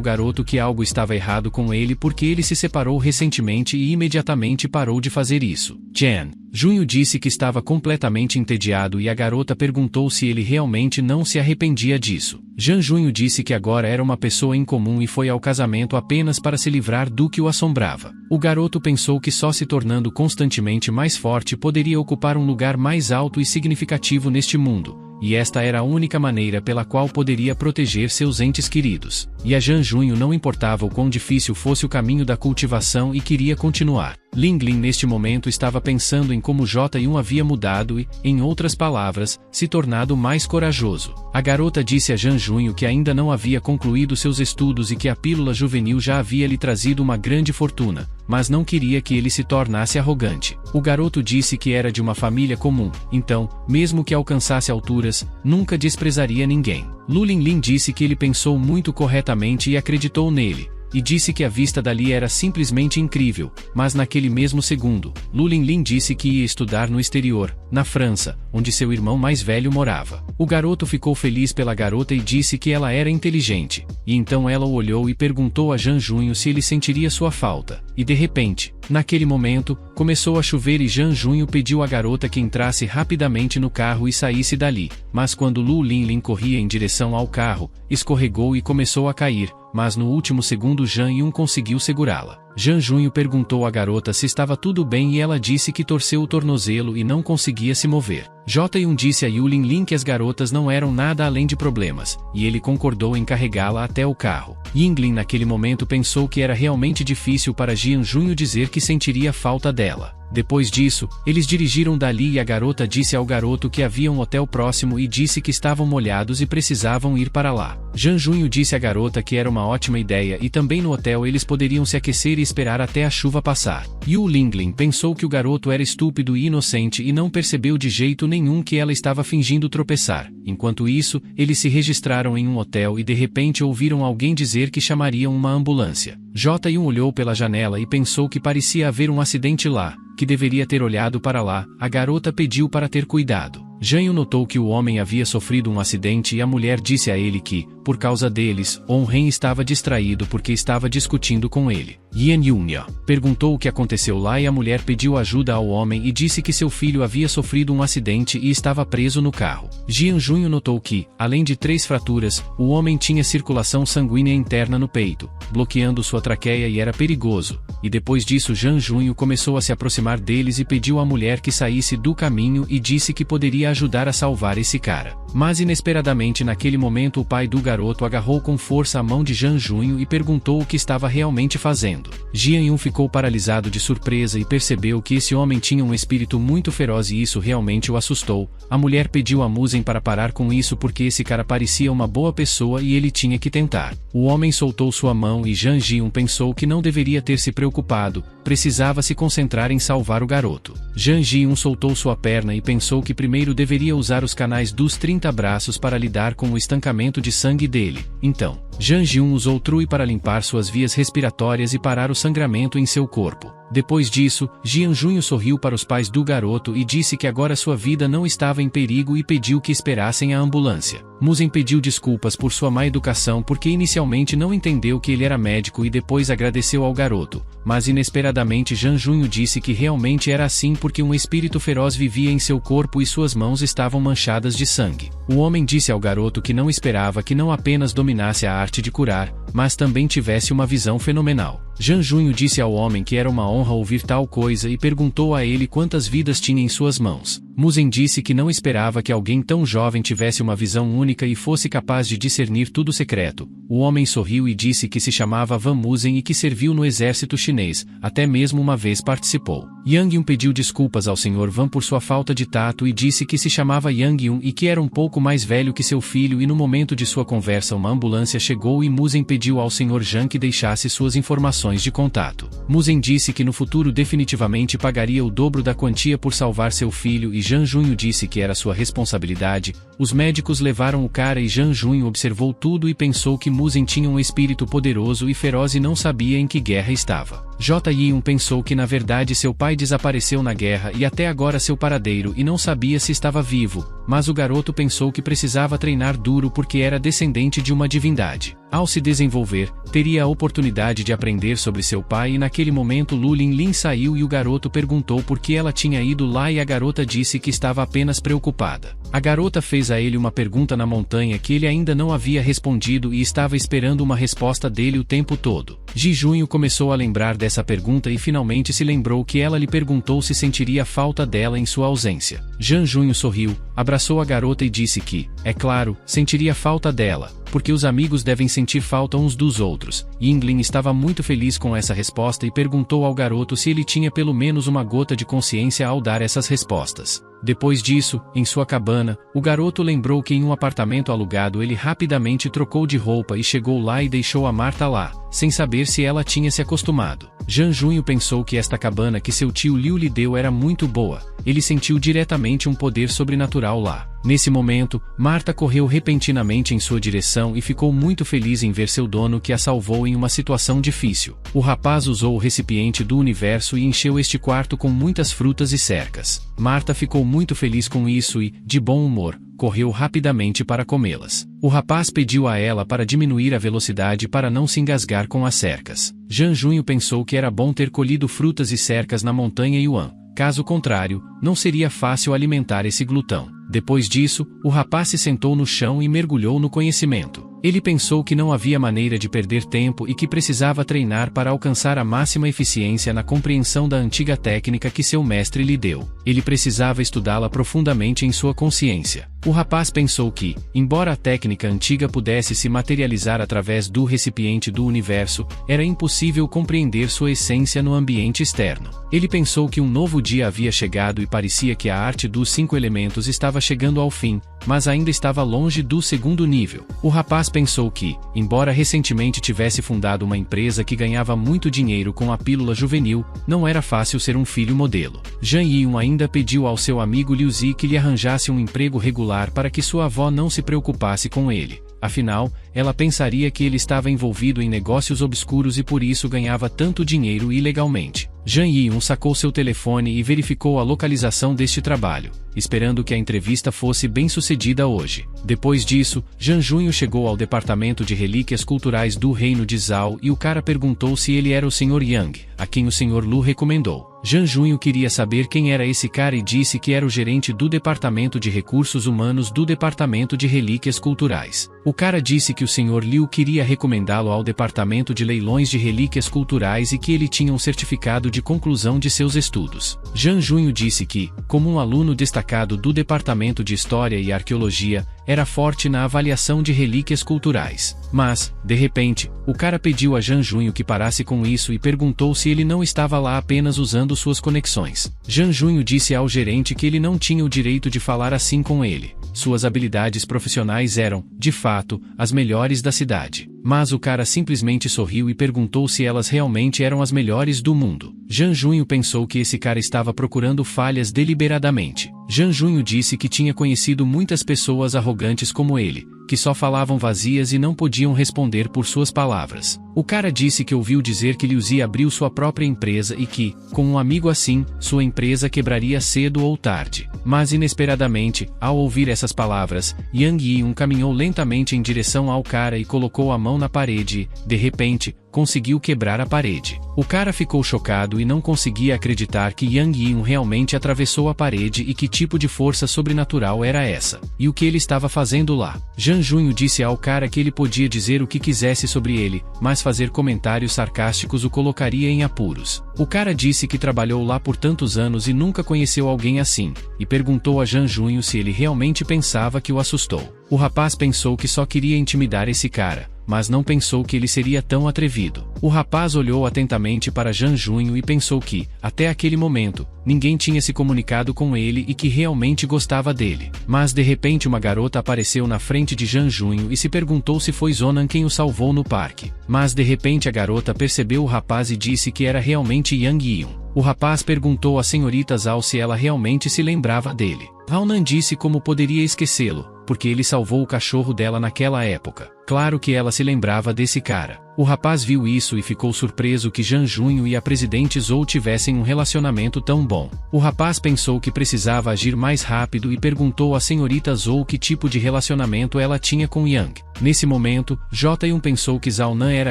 garoto que algo estava errado com ele porque ele se separou recentemente e imediatamente parou de fazer isso. Jan Junho disse que estava completamente entediado e a garota perguntou se ele realmente não se arrependia disso. Zhang Junho disse que agora era uma pessoa incomum e foi ao casamento apenas para se livrar do que o assombrava. O garoto pensou que só se tornando constantemente mais forte poderia ocupar um lugar mais alto e significativo neste mundo, e esta era a única maneira pela qual poderia proteger seus entes queridos. E a Zhang Junho não importava o quão difícil fosse o caminho da cultivação e queria continuar. Linglin neste momento estava pensando em como J.1 havia mudado e, em outras palavras, se tornado mais corajoso. A garota disse a Zhang Junho que ainda não havia concluído seus estudos e que a pílula juvenil já havia lhe trazido uma grande fortuna, mas não queria que ele se tornasse arrogante. O garoto disse que era de uma família comum, então, mesmo que alcançasse alturas, nunca desprezaria ninguém. Lu Linlin disse que ele pensou muito corretamente e acreditou nele, e disse que a vista dali era simplesmente incrível, mas naquele mesmo segundo, Lu Linlin disse que ia estudar no exterior, na França, onde seu irmão mais velho morava. O garoto ficou feliz pela garota e disse que ela era inteligente, e então ela o olhou e perguntou a Zhang Junho se ele sentiria sua falta, e de repente, naquele momento, começou a chover e Zhang Junho pediu à garota que entrasse rapidamente no carro e saísse dali, mas quando Lu Linlin corria em direção ao carro, escorregou e começou a cair, mas no último segundo Zhang Yun conseguiu segurá-la. Zhang Junho perguntou à garota se estava tudo bem e ela disse que torceu o tornozelo e não conseguia se mover. J.1 disse a Yu Linlin que as garotas não eram nada além de problemas, e ele concordou em carregá-la até o carro. Yinglin naquele momento pensou que era realmente difícil para Jian Junho dizer que sentiria falta dela. Depois disso, eles dirigiram dali e a garota disse ao garoto que havia um hotel próximo e disse que estavam molhados e precisavam ir para lá. Zhang Junho disse à garota que era uma ótima ideia e também no hotel eles poderiam se aquecer e esperar até a chuva passar. Yu Linglin pensou que o garoto era estúpido e inocente e não percebeu de jeito nenhum que ela estava fingindo tropeçar. Enquanto isso, eles se registraram em um hotel e de repente ouviram alguém dizer que chamariam uma ambulância. J.1 olhou pela janela e pensou que parecia haver um acidente lá, que deveria ter olhado para lá. A garota pediu para ter cuidado. Zhang Yun notou que o homem havia sofrido um acidente e a mulher disse a ele que, por causa deles, On-Ren estava distraído porque estava discutindo com ele. Yan Yunya perguntou o que aconteceu lá e a mulher pediu ajuda ao homem e disse que seu filho havia sofrido um acidente e estava preso no carro. Jian Junho notou que, além de 3 fraturas, o homem tinha circulação sanguínea interna no peito, bloqueando sua traqueia e era perigoso. E depois disso Zhang Junho começou a se aproximar deles e pediu à mulher que saísse do caminho e disse que poderia ajudar a salvar esse cara. Mas inesperadamente naquele momento o pai do garoto garoto agarrou com força a mão de Zhang Junho e perguntou o que estava realmente fazendo. Jian Yun ficou paralisado de surpresa e percebeu que esse homem tinha um espírito muito feroz e isso realmente o assustou. A mulher pediu a Muzhen para parar com isso porque esse cara parecia uma boa pessoa e ele tinha que tentar. O homem soltou sua mão e Zhang Junho pensou que não deveria ter se preocupado, precisava se concentrar em salvar o garoto. Zhang Junho soltou sua perna e pensou que primeiro deveria usar os canais dos 30 braços para lidar com o estancamento de sangue dele. Então, Zhang Junho usou Trui para limpar suas vias respiratórias e parar o sangramento em seu corpo. Depois disso, Jian Junho sorriu para os pais do garoto e disse que agora sua vida não estava em perigo e pediu que esperassem a ambulância. Muzhen pediu desculpas por sua má educação porque inicialmente não entendeu que ele era médico e depois agradeceu ao garoto, mas inesperadamente Zhang Junho disse que realmente era assim porque um espírito feroz vivia em seu corpo e suas mãos estavam manchadas de sangue. O homem disse ao garoto que não esperava que não apenas dominasse a arte de curar, mas também tivesse uma visão fenomenal. Zhang Junho disse ao homem que era uma honra ouvir tal coisa e perguntou a ele quantas vidas tinha em suas mãos. Muzhen disse que não esperava que alguém tão jovem tivesse uma visão única e fosse capaz de discernir tudo secreto. O homem sorriu e disse que se chamava Van Muzhen e que serviu no exército chinês, até mesmo uma vez participou. Yang Yun pediu desculpas ao Sr. Van por sua falta de tato e disse que se chamava Yang Yun e que era um pouco mais velho que seu filho e no momento de sua conversa uma ambulância chegou e Muzhen pediu ao Sr. Zhang que deixasse suas informações de contato. Muzhen disse que no futuro definitivamente pagaria o dobro da quantia por salvar seu filho e Zhang Junho disse que era sua responsabilidade. Os médicos levaram o cara e Zhang Junho observou tudo e pensou que Muzhen tinha um espírito poderoso e feroz e não sabia em que guerra estava. Ji-Yun pensou que na verdade seu pai desapareceu na guerra e até agora seu paradeiro e não sabia se estava vivo, mas o garoto pensou que precisava treinar duro porque era descendente de uma divindade. Ao se desenvolver, teria a oportunidade de aprender sobre seu pai e naquele momento Lu Linlin saiu e o garoto perguntou por que ela tinha ido lá e a garota disse que estava apenas preocupada. A garota fez a ele uma pergunta na montanha que ele ainda não havia respondido e estava esperando uma resposta dele o tempo todo. Ji Junho começou a lembrar dessa pergunta e finalmente se lembrou que ela lhe perguntou se sentiria falta dela em sua ausência. Zhang Junho sorriu, abraçou a garota e disse que, é claro, sentiria falta dela, porque os amigos devem sentir falta uns dos outros. Yinglin estava muito feliz com essa resposta e perguntou ao garoto se ele tinha pelo menos uma gota de consciência ao dar essas respostas. Depois disso, em sua cabana, o garoto lembrou que em um apartamento alugado ele rapidamente trocou de roupa e chegou lá e deixou a Marta lá, sem saber se ela tinha se acostumado. Zhang Junho pensou que esta cabana que seu tio Liu lhe deu era muito boa. Ele sentiu diretamente um poder sobrenatural lá. Nesse momento, Marta correu repentinamente em sua direção e ficou muito feliz em ver seu dono que a salvou em uma situação difícil. O rapaz usou o recipiente do universo e encheu este quarto com muitas frutas e cercas. Marta ficou muito feliz com isso e, de bom humor, correu rapidamente para comê-las. O rapaz pediu a ela para diminuir a velocidade para não se engasgar com as cercas. Zhang Junho pensou que era bom ter colhido frutas e cercas na montanha Yuan. Caso contrário, não seria fácil alimentar esse glutão. Depois disso, o rapaz se sentou no chão e mergulhou no conhecimento. Ele pensou que não havia maneira de perder tempo e que precisava treinar para alcançar a máxima eficiência na compreensão da antiga técnica que seu mestre lhe deu. Ele precisava estudá-la profundamente em sua consciência. O rapaz pensou que, embora a técnica antiga pudesse se materializar através do recipiente do universo, era impossível compreender sua essência no ambiente externo. Ele pensou que um novo dia havia chegado e parecia que a arte dos 5 elementos estava chegando ao fim, mas ainda estava longe do segundo nível. O rapaz pensou que, embora recentemente tivesse fundado uma empresa que ganhava muito dinheiro com a pílula juvenil, não era fácil ser um filho modelo. Zhang Yun ainda pediu ao seu amigo Liu Zi que lhe arranjasse um emprego regular para que sua avó não se preocupasse com ele. Afinal, ela pensaria que ele estava envolvido em negócios obscuros e por isso ganhava tanto dinheiro ilegalmente. Zhang Yun sacou seu telefone e verificou a localização deste trabalho, esperando que a entrevista fosse bem-sucedida hoje. Depois disso, Zhang Junho chegou ao departamento de relíquias culturais do reino de Zhao e o cara perguntou se ele era o Sr. Yang, a quem o Sr. Lu recomendou. Zhang Junho queria saber quem era esse cara e disse que era o gerente do departamento de recursos humanos do departamento de relíquias culturais. O cara disse que o Sr. Liu queria recomendá-lo ao departamento de leilões de relíquias culturais e que ele tinha um certificado de conclusão de seus estudos. Zhang Junho disse que, como um aluno destacado do departamento de História e Arqueologia, era forte na avaliação de relíquias culturais. Mas, de repente, o cara pediu a Jan Junho que parasse com isso e perguntou se ele não estava lá apenas usando suas conexões. Jan Junho disse ao gerente que ele não tinha o direito de falar assim com ele. Suas habilidades profissionais eram, de fato, as melhores da cidade. Mas o cara simplesmente sorriu e perguntou se elas realmente eram as melhores do mundo. Jan Junho pensou que esse cara estava procurando falhas deliberadamente. Jan Junho disse que tinha conhecido muitas pessoas arrogantes como ele, que só falavam vazias e não podiam responder por suas palavras. O cara disse que ouviu dizer que Liu Zi abriu sua própria empresa e que, com um amigo assim, sua empresa quebraria cedo ou tarde. Mas inesperadamente, ao ouvir essas palavras, Yang Yun caminhou lentamente em direção ao cara e colocou a mão na parede e, de repente, conseguiu quebrar a parede. O cara ficou chocado e não conseguia acreditar que Yang Yun realmente atravessou a parede e que tipo de força sobrenatural era essa, e o que ele estava fazendo lá. Jan Junho disse ao cara que ele podia dizer o que quisesse sobre ele, mas fazer comentários sarcásticos o colocaria em apuros. O cara disse que trabalhou lá por tantos anos e nunca conheceu alguém assim, e perguntou a Jan Junho se ele realmente pensava que o assustou. O rapaz pensou que só queria intimidar esse cara, mas não pensou que ele seria tão atrevido. O rapaz olhou atentamente para Jan Junho e pensou que, até aquele momento, ninguém tinha se comunicado com ele e que realmente gostava dele. Mas de repente uma garota apareceu na frente de Jan Junho e se perguntou se foi Zonan quem o salvou no parque. Mas de repente a garota percebeu o rapaz e disse que era realmente Yang Yun. O rapaz perguntou à senhorita Zhao se ela realmente se lembrava dele. Haonan disse como poderia esquecê-lo, porque ele salvou o cachorro dela naquela época. Claro que ela se lembrava desse cara. O rapaz viu isso e ficou surpreso que Jan Junho e a presidente Zhou tivessem um relacionamento tão bom. O rapaz pensou que precisava agir mais rápido e perguntou à senhorita Zhou que tipo de relacionamento ela tinha com Yang. Nesse momento, J1 pensou que Zhao Nan era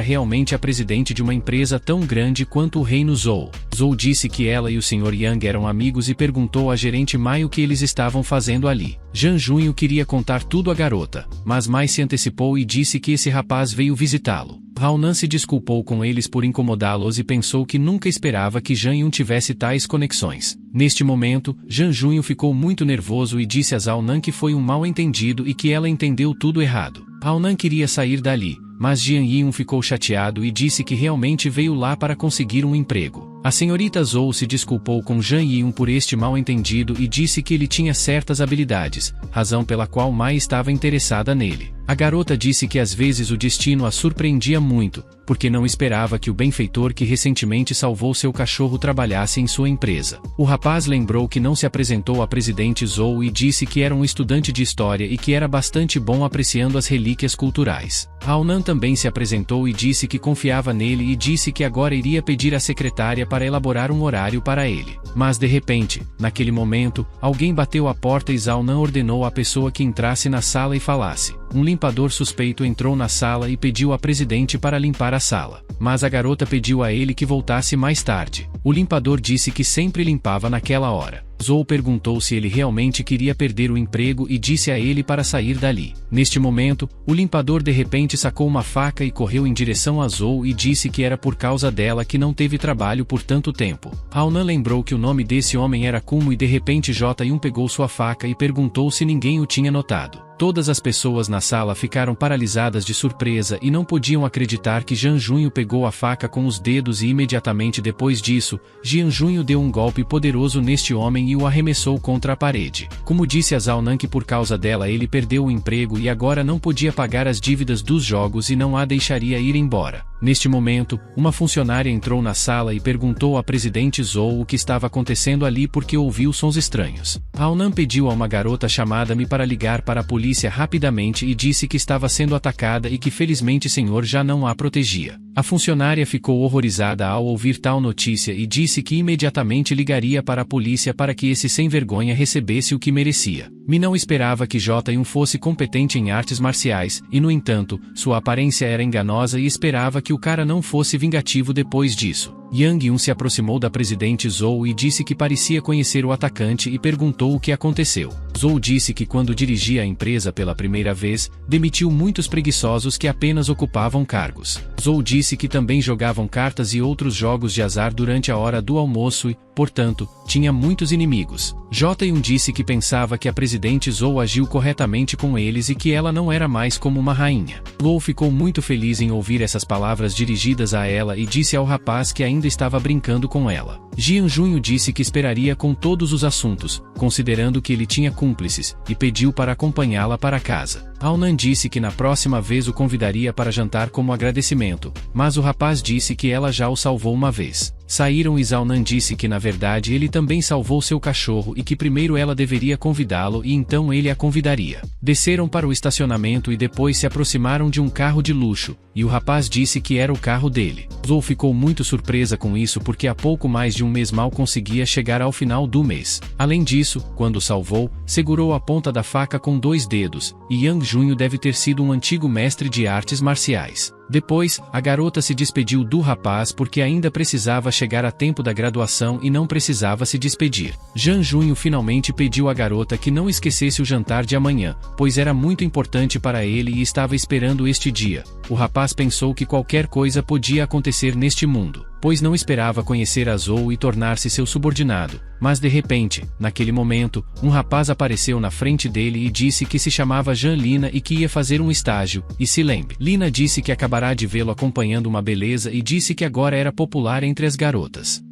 realmente a presidente de uma empresa tão grande quanto o reino Zhou. Zhou disse que ela e o Sr. Yang eram amigos e perguntou à gerente Mai o que eles estavam fazendo ali. Jan Junho queria contar tudo à garota, mas Mai se antecipou e disse que esse rapaz veio visitá-lo. Haonan se desculpou com eles por incomodá-los e pensou que nunca esperava que Jan Yun tivesse tais conexões. Neste momento, Jan Junho ficou muito nervoso e disse a Zhao Nan que foi um mal-entendido e que ela entendeu tudo errado. Haonan queria sair dali, mas Jian Yun ficou chateado e disse que realmente veio lá para conseguir um emprego. A senhorita Zhou se desculpou com Jan Yun por este mal-entendido e disse que ele tinha certas habilidades, razão pela qual Mai estava interessada nele. A garota disse que às vezes o destino a surpreendia muito, porque não esperava que o benfeitor que recentemente salvou seu cachorro trabalhasse em sua empresa. O rapaz lembrou que não se apresentou à presidente Zhou e disse que era um estudante de história e que era bastante bom apreciando as relíquias culturais. Haonan também se apresentou e disse que confiava nele e disse que agora iria pedir à secretária para elaborar um horário para ele. Mas de repente, naquele momento, alguém bateu à porta e Zhao Nan ordenou à pessoa que entrasse na sala e falasse. Um limpador suspeito entrou na sala e pediu à presidente para limpar a sala. Mas a garota pediu a ele que voltasse mais tarde. O limpador disse que sempre limpava naquela hora. Zhou perguntou se ele realmente queria perder o emprego e disse a ele para sair dali. Neste momento, o limpador de repente sacou uma faca e correu em direção a Zhou e disse que era por causa dela que não teve trabalho por tanto tempo. Haonan lembrou que o nome desse homem era Kumo e de repente J1 pegou sua faca e perguntou se ninguém o tinha notado. Todas as pessoas na sala ficaram paralisadas de surpresa e não podiam acreditar que Jan Junho pegou a faca com os dedos e imediatamente depois disso, Jian Junho deu um golpe poderoso neste homem e o arremessou contra a parede. Como disse a Zhao Nan que por causa dela ele perdeu o emprego e agora não podia pagar as dívidas dos jogos e não a deixaria ir embora. Neste momento, uma funcionária entrou na sala e perguntou à presidente Zhou o que estava acontecendo ali porque ouviu sons estranhos. Haonan pediu a uma garota chamada Mi para ligar para a polícia rapidamente e disse que estava sendo atacada e que felizmente senhor já não a protegia. A funcionária ficou horrorizada ao ouvir tal notícia e disse que imediatamente ligaria para a polícia para que esse sem-vergonha recebesse o que merecia. Mi não esperava que J1 fosse competente em artes marciais, e no entanto, sua aparência era enganosa e esperava que o cara não fosse vingativo depois disso. Yang Yun se aproximou da presidente Zhou e disse que parecia conhecer o atacante e perguntou o que aconteceu. Zhou disse que quando dirigia a empresa pela primeira vez, demitiu muitos preguiçosos que apenas ocupavam cargos. Zhou disse que também jogavam cartas e outros jogos de azar durante a hora do almoço e, portanto, tinha muitos inimigos. Yun disse que pensava que a presidente Zhou agiu corretamente com eles e que ela não era mais como uma rainha. Lou ficou muito feliz em ouvir essas palavras dirigidas a ela e disse ao rapaz que ainda estava brincando com ela. Jian Junho disse que esperaria com todos os assuntos, considerando que ele tinha cúmplices, e pediu para acompanhá-la para casa. Aonan disse que na próxima vez o convidaria para jantar como agradecimento, mas o rapaz disse que ela já o salvou uma vez. Saíram e Aonan disse que na verdade ele também salvou seu cachorro e que primeiro ela deveria convidá-lo e então ele a convidaria. Desceram para o estacionamento e depois se aproximaram de um carro de luxo, e o rapaz disse que era o carro dele. Zhou ficou muito surpresa com isso porque há pouco mais de um mês mal conseguia chegar ao final do mês. Além disso, quando o salvou, segurou a ponta da faca com 2 dedos, e Yang Junho deve ter sido um antigo mestre de artes marciais. Depois, a garota se despediu do rapaz porque ainda precisava chegar a tempo da graduação e não precisava se despedir. Jian Junho finalmente pediu à garota que não esquecesse o jantar de amanhã, pois era muito importante para ele e estava esperando este dia. O rapaz pensou que qualquer coisa podia acontecer neste mundo, pois não esperava conhecer a Zhou e tornar-se seu subordinado. Mas de repente, naquele momento, um rapaz apareceu na frente dele e disse que se chamava Jan Lina e que ia fazer um estágio, e se lembre. Lina disse que acabará de vê-lo acompanhando uma beleza e disse que agora era popular entre as garotas.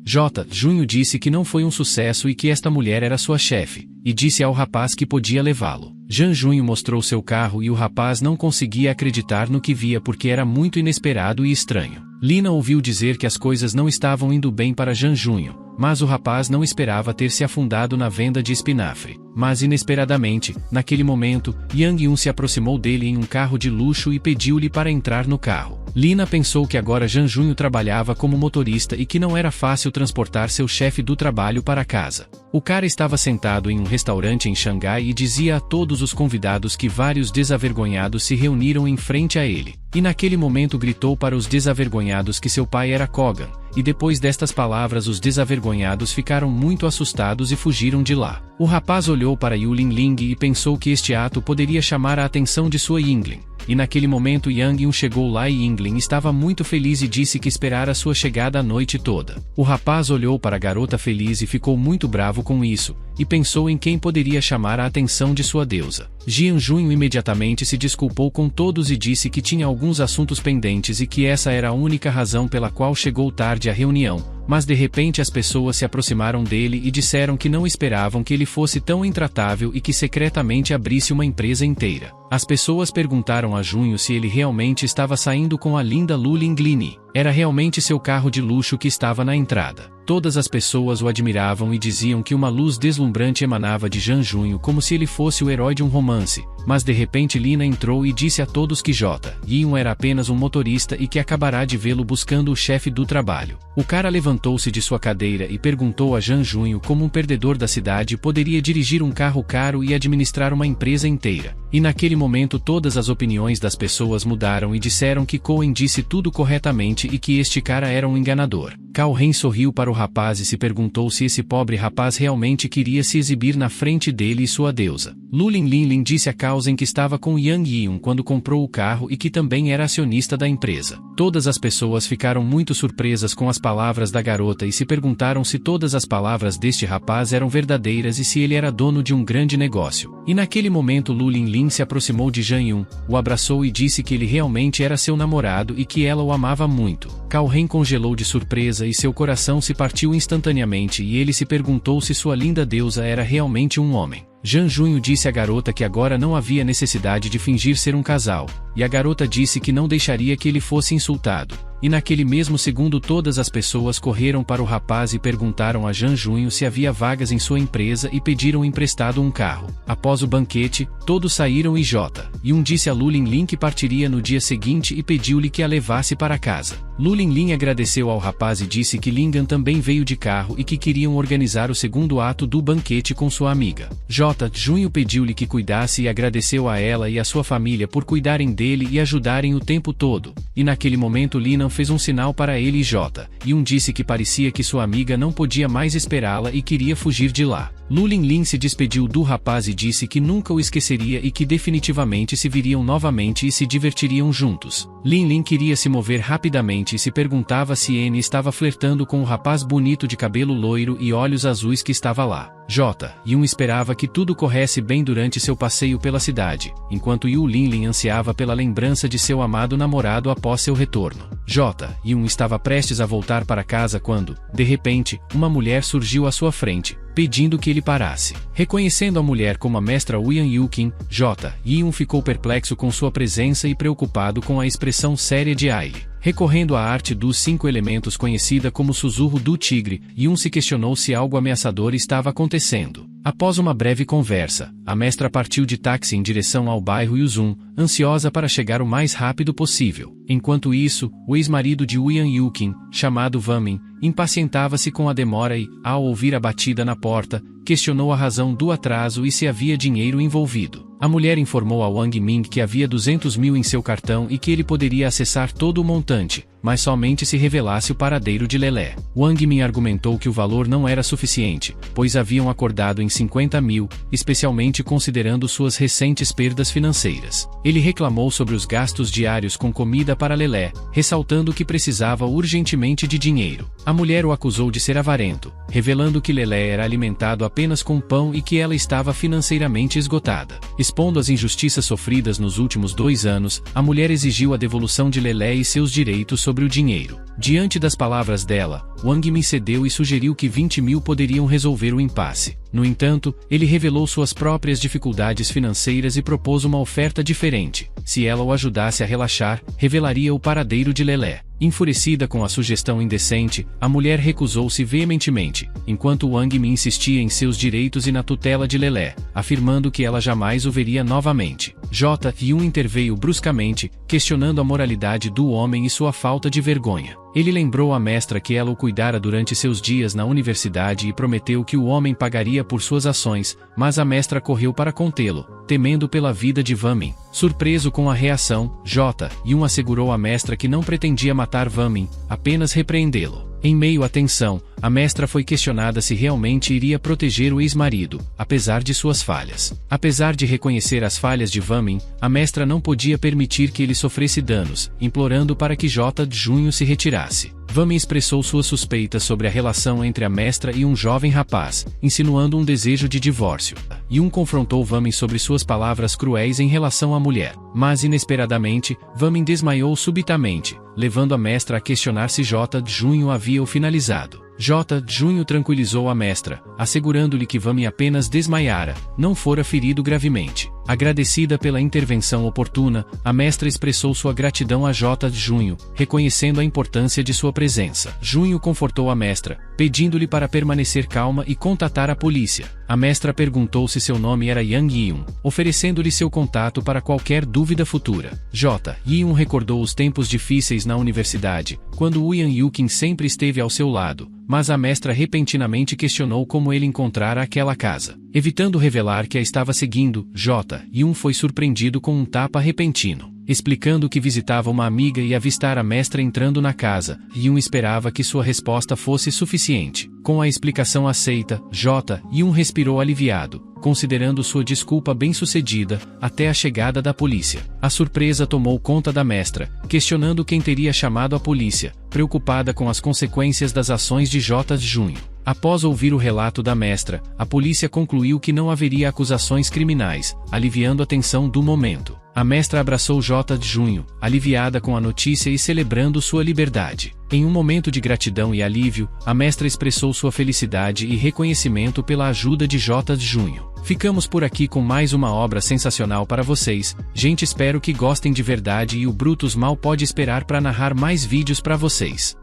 Junho disse que não foi um sucesso e que esta mulher era sua chefe, e disse ao rapaz que podia levá-lo. Jan Junho mostrou seu carro e o rapaz não conseguia acreditar no que via porque era muito inesperado e estranho. Lina ouviu dizer que as coisas não estavam indo bem para Jan Junho, mas o rapaz não esperava ter se afundado na venda de espinafre. Mas inesperadamente, naquele momento, Yang Yun se aproximou dele em um carro de luxo e pediu-lhe para entrar no carro. Lina pensou que agora Jan Junho trabalhava como motorista e que não era fácil transportar seu chefe do trabalho para casa. O cara estava sentado em um restaurante em Xangai e dizia a todos os convidados que vários desavergonhados se reuniram em frente a ele. E naquele momento gritou para os desavergonhados que seu pai era Kogan, e depois destas palavras os desavergonhados ficaram muito assustados e fugiram de lá. O rapaz olhou para Yu Lingling e pensou que este ato poderia chamar a atenção de sua Yingling. E naquele momento Yang Yun chegou lá e Yingling estava muito feliz e disse que esperara sua chegada a noite toda. O rapaz olhou para a garota feliz e ficou muito bravo com isso, e pensou em quem poderia chamar a atenção de sua deusa. Jian Junho imediatamente se desculpou com todos e disse que tinha alguns assuntos pendentes e que essa era a única razão pela qual chegou tarde à reunião. Mas de repente as pessoas se aproximaram dele e disseram que não esperavam que ele fosse tão intratável e que secretamente abrisse uma empresa inteira. As pessoas perguntaram a Junho se ele realmente estava saindo com a linda Lu Linglini. Era realmente seu carro de luxo que estava na entrada. Todas as pessoas o admiravam e diziam que uma luz deslumbrante emanava de Jan Junho como se ele fosse o herói de um romance. Mas de repente Lina entrou e disse a todos que Yun era apenas um motorista e que acabará de vê-lo buscando o chefe do trabalho. O cara levantou-se de sua cadeira e perguntou a Jan Junho como um perdedor da cidade poderia dirigir um carro caro e administrar uma empresa inteira. E naquele momento todas as opiniões das pessoas mudaram e disseram que Cohen disse tudo corretamente e que este cara era um enganador. Cao Ren sorriu para o rapaz e se perguntou se esse pobre rapaz realmente queria se exibir na frente dele e sua deusa. Lu Linglin disse a Cao Zhen que estava com Yang Yun quando comprou o carro e que também era acionista da empresa. Todas as pessoas ficaram muito surpresas com as palavras da garota e se perguntaram se todas as palavras deste rapaz eram verdadeiras e se ele era dono de um grande negócio. E naquele momento Lu Linglin se aproximou de Jan Yun, o abraçou e disse que ele realmente era seu namorado e que ela o amava muito. Cao Ren congelou de surpresa e seu coração se partiu instantaneamente e ele se perguntou se sua linda deusa era realmente um homem. Jan Junho disse à garota que agora não havia necessidade de fingir ser um casal, e a garota disse que não deixaria que ele fosse insultado. E naquele mesmo segundo todas as pessoas correram para o rapaz e perguntaram a Jan Junho se havia vagas em sua empresa e pediram emprestado um carro. Após o banquete, todos saíram e Yun disse a Lu Linglin que partiria no dia seguinte e pediu-lhe que a levasse para casa. Lu Linglin agradeceu ao rapaz e disse que Lingan também veio de carro e que queriam organizar o segundo ato do banquete com sua amiga. J. Junho pediu-lhe que cuidasse e agradeceu a ela e a sua família por cuidarem dele e ajudarem o tempo todo, e naquele momento Linan fez um sinal para ele e J. Yun disse que parecia que sua amiga não podia mais esperá-la e queria fugir de lá. Lu Linlin se despediu do rapaz e disse que nunca o esqueceria e que definitivamente se viriam novamente e se divertiriam juntos. Linlin queria se mover rapidamente e se perguntava se Anne estava flertando com o rapaz bonito de cabelo loiro e olhos azuis que estava lá. J. Yun esperava que tudo corresse bem durante seu passeio pela cidade, enquanto Yu Linlin ansiava pela lembrança de seu amado namorado após seu retorno. J. Yun estava prestes a voltar para casa quando, de repente, uma mulher surgiu à sua frente, pedindo que ele parasse. Reconhecendo a mulher como a mestra Wian Yukin, J. Yun ficou perplexo com sua presença e preocupado com a expressão séria de Aile. Recorrendo à arte dos 5 elementos conhecida como sussurro do tigre, Yun se questionou se algo ameaçador estava acontecendo. Após uma breve conversa, a mestra partiu de táxi em direção ao bairro Yuzun, ansiosa para chegar o mais rápido possível. Enquanto isso, o ex-marido de Wian Yukin, chamado Vamin, impacientava-se com a demora e, ao ouvir a batida na porta, questionou a razão do atraso e se havia dinheiro envolvido. A mulher informou a Wang Ming que havia 200 mil em seu cartão e que ele poderia acessar todo o montante, mas somente se revelasse o paradeiro de Lelé. Wang Ming argumentou que o valor não era suficiente, pois haviam acordado em 50 mil, especialmente considerando suas recentes perdas financeiras. Ele reclamou sobre os gastos diários com comida para Lelé, ressaltando que precisava urgentemente de dinheiro. A mulher o acusou de ser avarento, revelando que Lelé era alimentado apenas com pão e que ela estava financeiramente esgotada. Expondo as injustiças sofridas nos últimos 2 anos, a mulher exigiu a devolução de Lelé e seus direitos sobre o dinheiro. Diante das palavras dela, Wang Min cedeu e sugeriu que 20 mil poderiam resolver o impasse. No entanto, ele revelou suas próprias dificuldades financeiras e propôs uma oferta diferente. Se ela o ajudasse a relaxar, revelaria o paradeiro de Lelé. Enfurecida com a sugestão indecente, a mulher recusou-se veementemente, enquanto Wang Min insistia em seus direitos e na tutela de Lelé, afirmando que ela jamais o veria novamente. J. Yun interveio bruscamente, questionando a moralidade do homem e sua falta de vergonha. Ele lembrou à mestra que ela o cuidara durante seus dias na universidade e prometeu que o homem pagaria por suas ações, mas a mestra correu para contê-lo, temendo pela vida de Vamin. Surpreso com a reação, J. Yun assegurou à mestra que não pretendia matar Vamin, apenas repreendê-lo. Em meio à tensão, a mestra foi questionada se realmente iria proteger o ex-marido, apesar de suas falhas. Apesar de reconhecer as falhas de Vamin, a mestra não podia permitir que ele sofresse danos, implorando para que J. Junho se retirasse. Vamin expressou suas suspeitas sobre a relação entre a mestra e um jovem rapaz, insinuando um desejo de divórcio. Yun confrontou Vamin sobre suas palavras cruéis em relação à mulher, mas inesperadamente, Vamin desmaiou subitamente, levando a mestra a questionar se J. Junho havia o finalizado. J. Junho tranquilizou a mestra, assegurando-lhe que Vamin apenas desmaiara, não fora ferido gravemente. Agradecida pela intervenção oportuna, a mestra expressou sua gratidão a J. Junho, reconhecendo a importância de sua presença. Junho confortou a mestra, pedindo-lhe para permanecer calma e contatar a polícia. A mestra perguntou se seu nome era Yang Yun, oferecendo-lhe seu contato para qualquer dúvida futura. J. Yun recordou os tempos difíceis na universidade, quando Wian Yukin sempre esteve ao seu lado, mas a mestra repentinamente questionou como ele encontrara aquela casa. Evitando revelar que a estava seguindo, J. Yun foi surpreendido com um tapa repentino. Explicando que visitava uma amiga e avistar a mestra entrando na casa, Yun esperava que sua resposta fosse suficiente. Com a explicação aceita, J. Yun respirou aliviado, considerando sua desculpa bem-sucedida, até a chegada da polícia. A surpresa tomou conta da mestra, questionando quem teria chamado a polícia, preocupada com as consequências das ações de J. Junho. Após ouvir o relato da mestra, a polícia concluiu que não haveria acusações criminais, aliviando a tensão do momento. A mestra abraçou J. Junho, aliviada com a notícia e celebrando sua liberdade. Em um momento de gratidão e alívio, a mestra expressou sua felicidade e reconhecimento pela ajuda de J. Junho. Ficamos por aqui com mais uma obra sensacional para vocês. Gente, espero que gostem de verdade e o Brutus mal pode esperar para narrar mais vídeos para vocês.